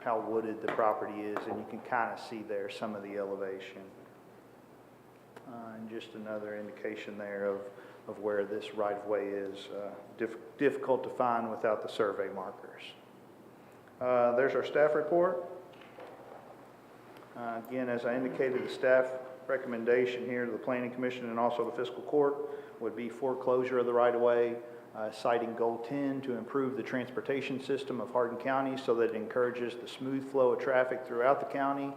how wooded the property is, and you can kind of see there some of the elevation. And just another indication there of where this right-of-way is. Difficult to find without the survey markers. There's our staff report. Again, as I indicated, the staff recommendation here to the Planning Commission and also the Fiscal Court would be foreclosure of the right-of-way, citing Goal 10 to improve the transportation system of Hardin County so that it encourages the smooth flow of traffic throughout the county,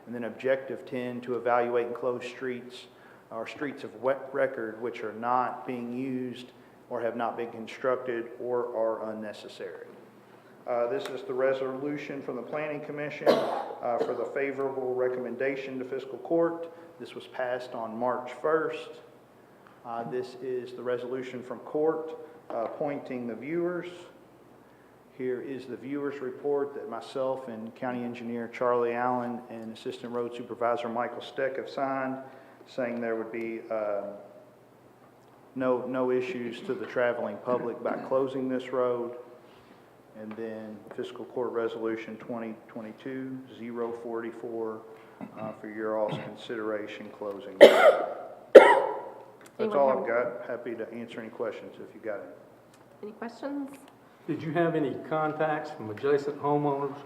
and then Objective 10 to evaluate and close streets or streets of record which are not being used or have not been constructed or are unnecessary. This is the resolution from the Planning Commission for the favorable recommendation to Fiscal Court. This was passed on March 1st. This is the resolution from Court appointing the viewers. Here is the viewers report that myself and County Engineer Charlie Allen and Assistant Road Supervisor Michael Steck have signed, saying there would be no issues to the traveling public by closing this road. And then Fiscal Court Resolution 2022-044 for your all's consideration closing. That's all I've got. Happy to answer any questions if you got any. Any questions? Did you have any contacts from adjacent homeowners?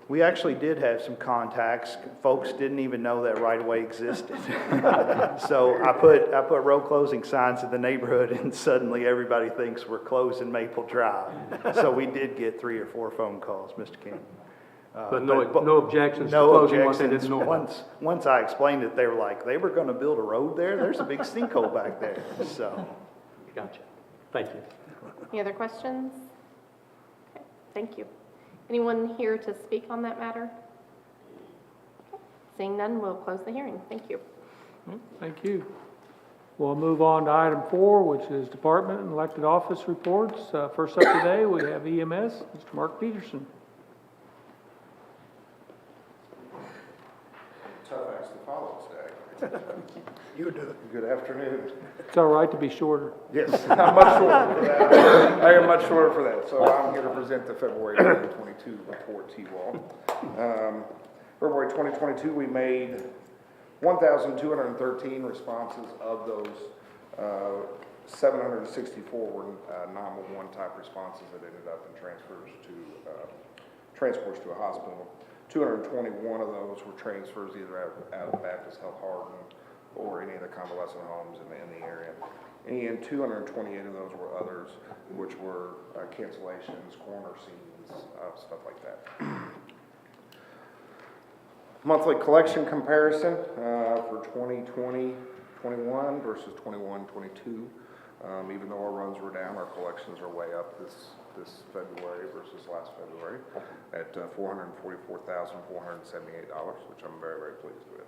We actually did have some contacts. Folks didn't even know that right-of-way existed. So I put road closing signs in the neighborhood, and suddenly everybody thinks we're closing Maple Drive. So we did get 3 or 4 phone calls, Mr. King. But no objections to no closing what they objections. didn't know about? Once I explained it, they were like, they were going to build a road there? There's a big sinkhole back there. So, Gotcha. Thank you. Any other questions? Okay, thank you. Anyone here to speak on that matter? Okay. Seeing none, we'll close the hearing. Thank you. Thank you. We'll move on to item 4, which is Department and Elected Office Reports. First up today, we have EMS, Mr. Mark Peterson. Tough acts to follow today. You do it. Good afternoon. It's all right to be shorter. Yes, I'm much shorter for that. I am much shorter for that. So I'm here to present the February 2022 report to you all. February 2022, we made 1,213 responses. Of those, 764 were 911 type responses that ended up in transports to a hospital. 221 of those were transfers either out of Baptist Health Hardin or any of the convalescent homes in the area. And 228 of those were others, which were cancellations, corner scenes, stuff like that. Monthly collection comparison for 2020-21 versus 21-22. Even though our runs were down, our collections are way up this February versus last February at $444,478, which I'm very, very pleased with.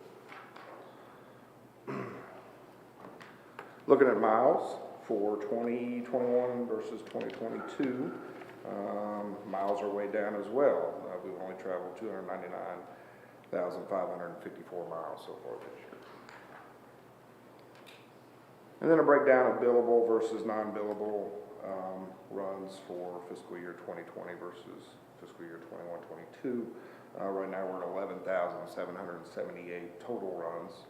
Looking at miles for 2021 versus 2022, miles are way down as well. We've only traveled 299,554 miles so far this year. And then a breakdown of billable versus non-billable runs for fiscal year 2020 versus fiscal year 21-22. Right now we're at 11,778 total runs.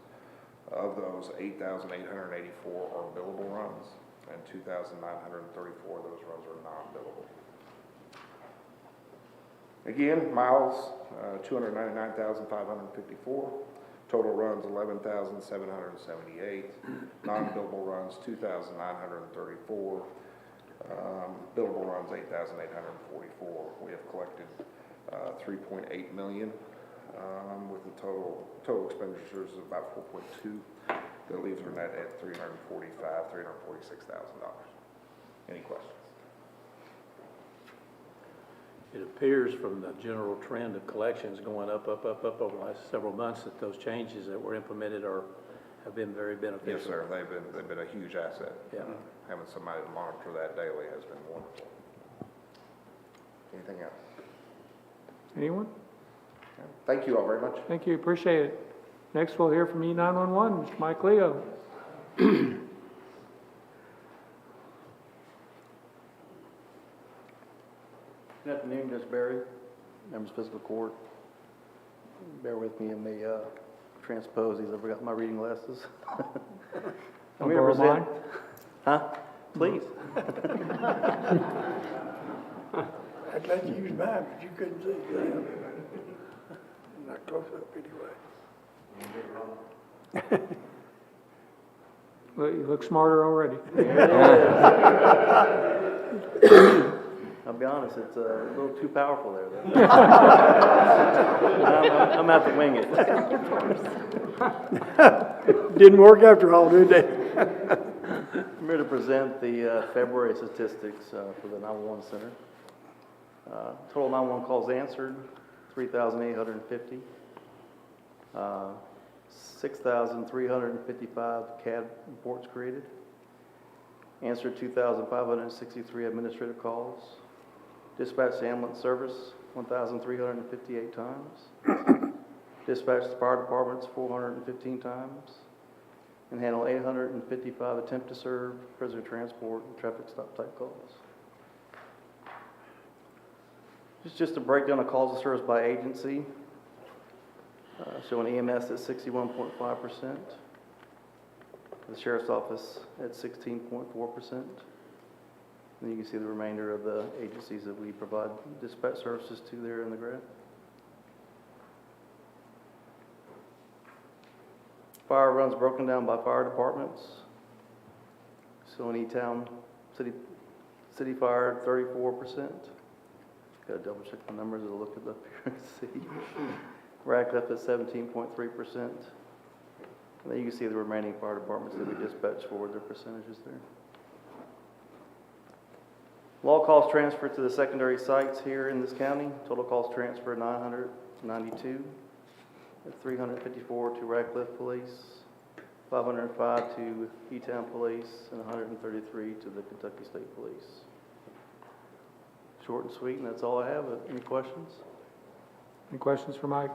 Of those, 8,884 are billable runs, and 2,934 of those runs are non-billable. Again, miles, 299,554. Total runs, 11,778. Non-billable runs, 2,934. Billable runs, 8,844. We have collected $3.8 million with the total expenditures of about 4.2. That leaves our net at $346,000. Any questions? It appears from the general trend of collections going up over the last several months that those changes that were implemented have been very beneficial. Yes, sir. They've been a huge asset. Yeah. Having somebody to monitor that daily has been wonderful. Anything else? Anyone? Thank you all very much. Thank you, appreciate it. Next, we'll hear from E911, Mr. Mike Leo. Good afternoon, Judge Barry, members of Fiscal Court. Bear with me, I may transpose these. I forgot my reading glasses. I'm here to present. Huh? Please. I'd let you use mine, but you couldn't see. Not close up anyway. Well, you look smarter already. I'll be honest, it's a little too powerful there. I'm out to wing it. Didn't work after all, did they? I'm here to present the February statistics for the 911 Center. Total 911 calls answered, 3,850. 6,355 CAD reports created. Answered 2,563 administrative calls. Dispatched ambulance service 1,358 times. Dispatched the fire departments 415 times. And handled 855 attempt to serve, prisoner transport, and traffic stop type calls. Just a breakdown of calls of service by agency. Showing EMS at 61.5%. The Sheriff's Office at 16.4%. And you can see the remainder of the agencies that we provide dispatch services to there in the graph. Fire runs broken down by fire departments. So in E-Town, city fire, 34%. Got to double check the numbers, I'll look it up here and see. Radcliffe at 17.3%. And then you can see the remaining fire departments that we dispatch for, their percentages there. Law calls transferred to the secondary sites here in this county. Total calls transferred 992. 354 to Radcliffe Police, 505 to E-Town Police, and 133 to the Kentucky State Police. Short and sweet, and that's all I have. Any questions? Any questions for Mike?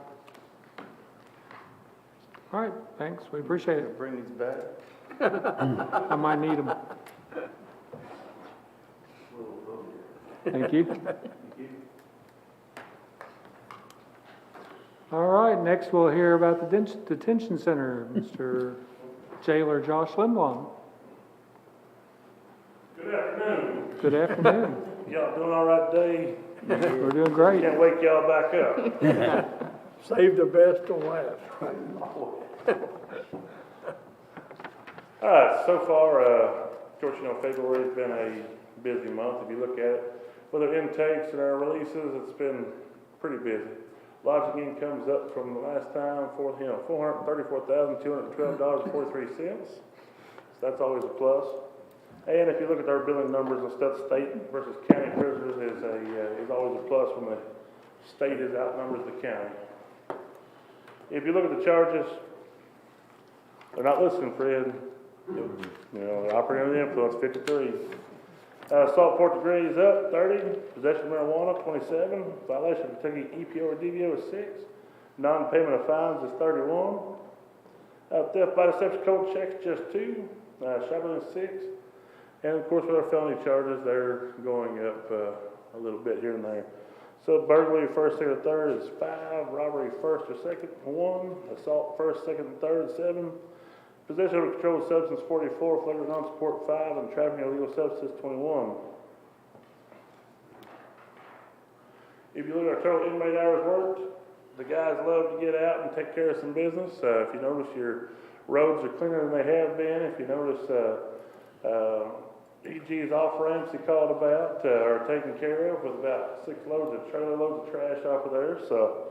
All right, thanks, we appreciate it. Bring these back. I might need them. Thank you. All right, next we'll hear about the detention center, Mr. Jailer Josh Lindblom. Good afternoon. Good afternoon. Y'all doing all right today? We're doing great. Can't wake y'all back up. Save the best till last. All right, so far, of course, you know, February's been a busy month. If you look at it, with our intakes and our releases, it's been pretty busy. Lodging income's up from the last time for, you know, $434,212.43. So that's always a plus. And if you look at our billing numbers and stuff, state versus county prisoners is always a plus when the state is outnumbers the county. If you look at the charges, they're not listening, Fred. You know, operating under the influence, 53. Assault fourth degree is up, 30. Possession of marijuana, 27. Violation of Kentucky EPO or DVO is 6. Non-payment of fines is 31. Theft by deception code checks, just 2. Shoplifting is 6. And of course, with our felony charges, they're going up a little bit here and there. So burglary first, second, and third is 5. Robbery first or second, 1. Assault first, second, and third, 7. Possession of a controlled substance, 44. Flagrant non-support, 5. And trafficking illegal substances, 21. If you look at our total inmate hours worked, the guys love to get out and take care of some business. If you notice, your roads are cleaner than they have been. If you notice, EG's off-ramps he called about are taken care of with about 6 trailer loads of trash off of there. So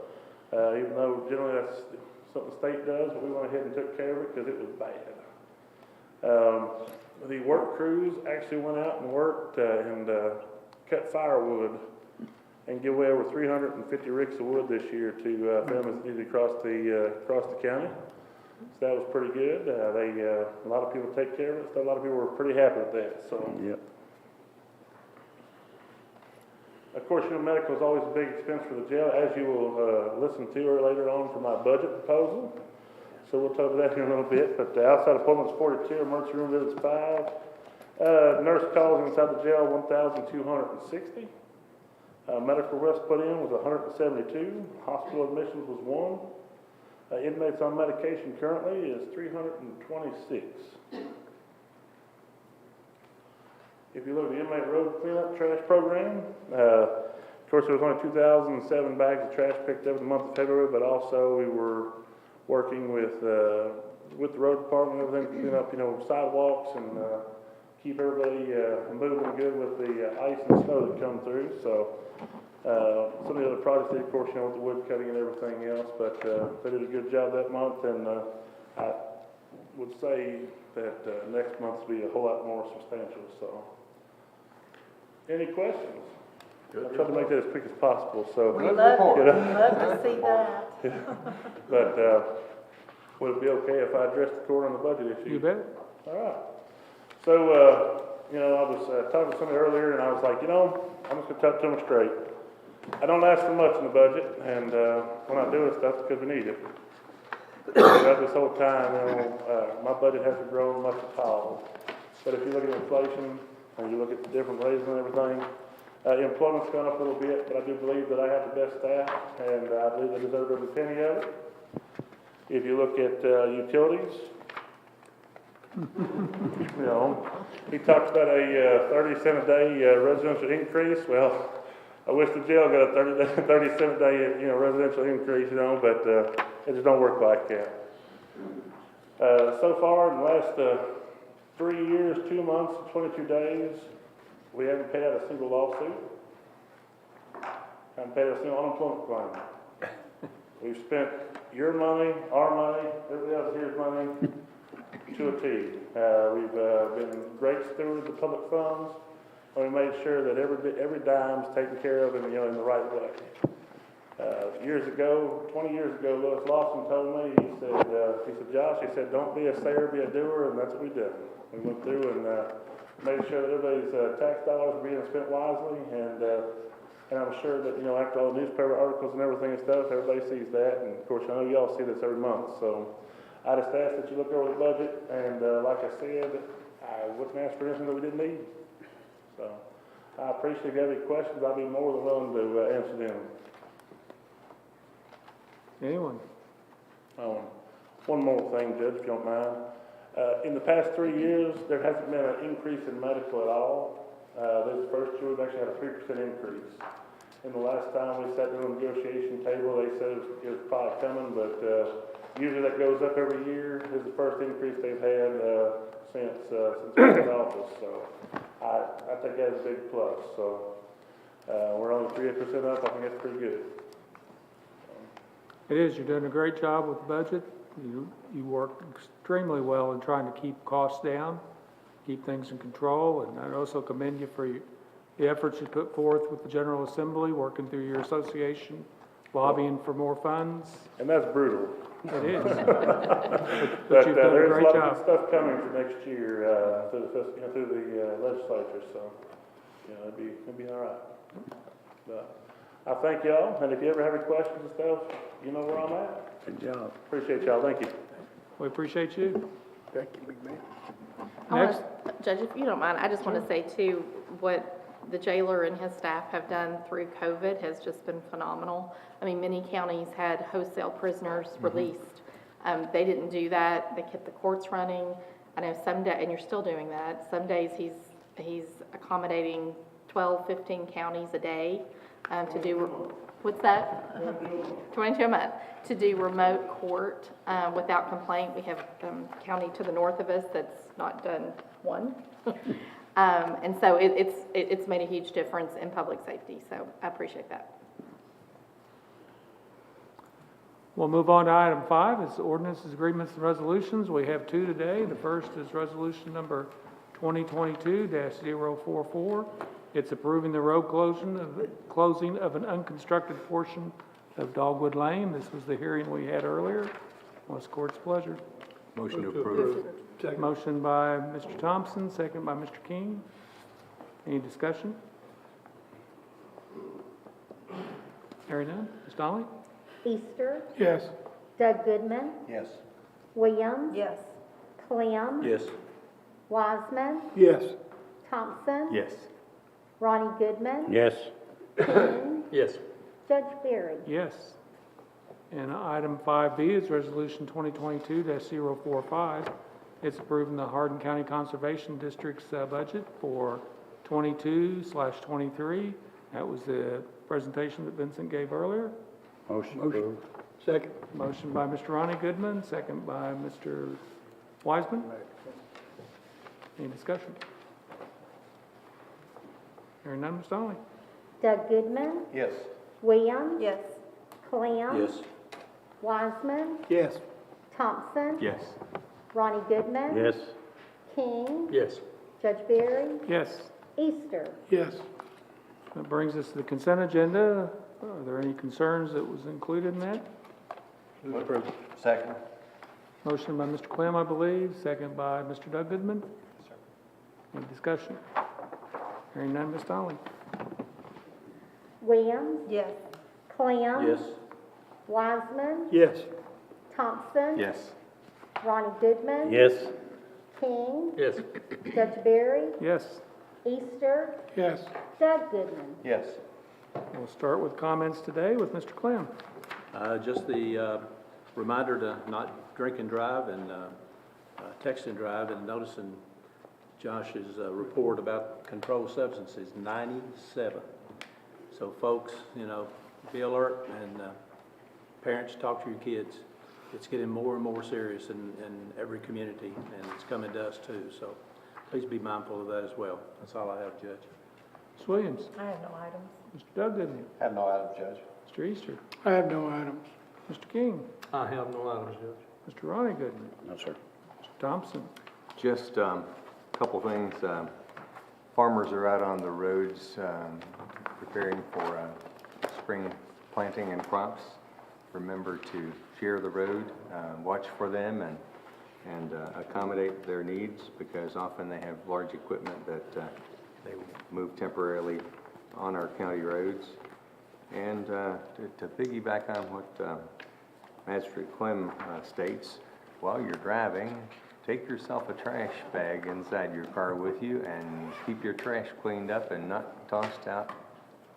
even though generally that's something the state does, but we went ahead and took care of it because it was bad. The work crews actually went out and worked and cut firewood and give away over 350 ricks of wood this year to families that needed across the county. So that was pretty good. A lot of people take care of it. So a lot of people were pretty happy with that. So. Yep. Of course, you know, medical is always a big expense for the jail, as you will listen to later on for my budget proposal. So we'll talk about that here in a little bit. But outside appointments 42, emergency room visits 5. Nurse calls inside the jail 1,260. Medical rest put in was 172. Hospital admissions was 1. Inmates on medication currently is 326. If you look at the inmate road cleanup trash program, of course there was only 2,007 bags of trash picked up in the month of February, but also we were working with the road department and everything to clean up, you know, sidewalks and keep everybody moving good with the ice and snow that come through. So some of the other projects, of course, you know, with the wood cutting and everything else, but they did a good job that month, and I would say that next month will be a whole lot more substantial. So, any questions? I'll try to make that as quick as possible. So, We love to see that. But would it be okay if I address the court on the budget issue? You bet. All right. So, you know, I was talking to somebody earlier, and I was like, you know, I'm just going to talk to them straight. I don't ask for much in the budget, and when I do it, that's because we need it. Throughout this whole time, you know, my budget hasn't grown much at all. But if you look at inflation, and you look at the different raises and everything, employment's gone up a little bit, but I do believe that I have the best staff, and I believe they deserve every penny of it. If you look at utilities, you know, he talked about a 30-cent a day residential increase. Well, I wish the jail got a 30-cent a day, you know, residential increase, you know, but it just don't work like that. So far, in the last 3 years, 2 months, 22 days, we haven't paid out a single lawsuit. Haven't paid out a single unemployment claim. We've spent your money, our money, everybody else here's money to a T. We've been great stewards of public funds. And we made sure that every dime's taken care of in, you know, in the right way. Years ago, 20 years ago, Louis Lawson told me, he said, Josh, he said, don't be a sayer, be a doer, and that's what we did. We went through and made sure that everybody's tax dollars were being spent wisely, and I'm sure that, you know, after all the newspaper articles and everything and stuff, everybody sees that, and of course, I know y'all see this every month, so I just ask that you look over the budget, and like I said, I wouldn't ask for anything that we didn't need. So, I appreciate if you have any questions. I'll be more than willing to answer them. Anyone? One more thing, Judge, if you don't mind. In the past 3 years, there hasn't been an increase in medical at all. This first year, we've actually had a 3% increase. And the last time we sat down on the negotiation table, they said it was probably coming, but usually that goes up every year. This is the first increase they've had since we've been in office, so I think that's a big plus. So we're only 3% up. I think that's pretty good. It is, you're doing a great job with the budget. You work extremely well in trying to keep costs down, keep things in control, and I also commend you for the efforts you put forth with the General Assembly, working through your association, lobbying for more funds. And that's brutal. It is. But you've done a there's great a lot job. of good stuff coming for next year through the legislature, so it'll be all right. But I thank y'all, and if you ever have any questions and stuff, you know where I'm at. Good job. Appreciate y'all. Thank you. We appreciate you. Thank you, big man. Next. Judge, if you don't mind, I just want to say too, what the jailer and his staff have done through COVID has just been phenomenal. I mean, many counties had wholesale prisoners released. They didn't do that. They kept the courts running. I know some days, and you're still doing that, some days he's accommodating 12, 15 counties a day to do, what's that? 22 a month, to do remote court without complaint. We have county to the north of us that's not done one. And so it's made a huge difference in public safety, so I appreciate that. We'll move on to item 5, it's ordinances, agreements, and resolutions. We have 2 today. The first is resolution number 2022-044. It's approving the road closing of an unconstructed portion of Dogwood Lane. This was the hearing we had earlier. What's the court's pleasure? Motion to approve. Motion by Mr. Thompson, second by Mr. King. Any discussion? Hearing none. Ms. Donnelly? Easter, Yes. Doug Goodman, Yes. Williams, Yes. Clem, Yes. Wiseman, Yes. Thompson, Yes. Ronnie Goodman, Yes. King, Yes. Judge Barry. Yes. And item 5B is resolution 2022-045. It's approving the Hardin County Conservation District's budget for 22/23. That was the presentation that Vincent gave earlier. Motion approved. Second. Motion by Mr. Ronnie Goodman, second by Mr. Wiseman. Any discussion? Hearing none, Ms. Donnelly? Doug Goodman, Yes. Williams, Yes. Clem, Yes. Wiseman, Yes. Thompson, Yes. Ronnie Goodman, Yes. King, Yes. Judge Barry, Yes. Easter. Yes. That brings us to the consent agenda. Are there any concerns that was included in that? Second. Motion by Mr. Clem, I believe, second by Mr. Doug Goodman. Any discussion? Hearing none, Ms. Donnelly? Williams, Yes. Clem, Yes. Wiseman, Yes. Thompson, Yes. Ronnie Goodman, Yes. King, Yes. Judge Barry, Yes. Easter, Yes. Doug Goodman. Yes. We'll start with comments today with Mr. Clem. Just the reminder to not drink and drive and text and drive, and noticing Josh's report about controlled substances, 97. So folks, be alert, and parents, talk to your kids. It's getting more and more serious in every community, and it's coming to us too. So please be mindful of that as well. That's all I have, Judge. Ms. Williams? I have no items. Mr. Doug Goodman? Have no item, Judge. Mr. Easter? I have no items. Mr. King? I have no items, Judge. Mr. Ronnie Goodman? No, sir. Mr. Thompson? Just a couple things. Farmers are out on the roads preparing for spring planting and crops. Remember to share the road, watch for them, and accommodate their needs, because often they have large equipment that they move temporarily on our county roads. And to piggyback on what Magistrate Clem states, while you're driving, take yourself a trash bag inside your car with you and keep your trash cleaned up and not tossed out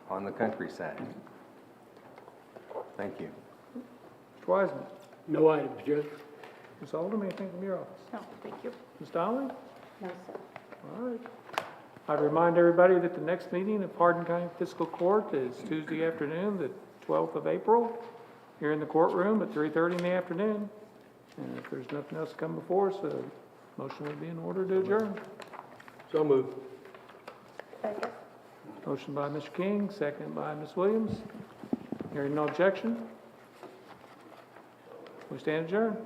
on the countryside. Thank you. Mr. Wiseman? No items, Judge. Ms. Oldham, anything from your office? No, thank you. Ms. Donnelly? No, sir. All right. I'd remind everybody that the next meeting of Hardin County Fiscal Court is Tuesday afternoon, the 12th of April, here in the courtroom at 3:30 in the afternoon. And if there's nothing else to come before us, a motion would be in order to adjourn. So moved. Second. Motion by Mr. King, second by Ms. Williams. Hearing no objection, we stand adjourned.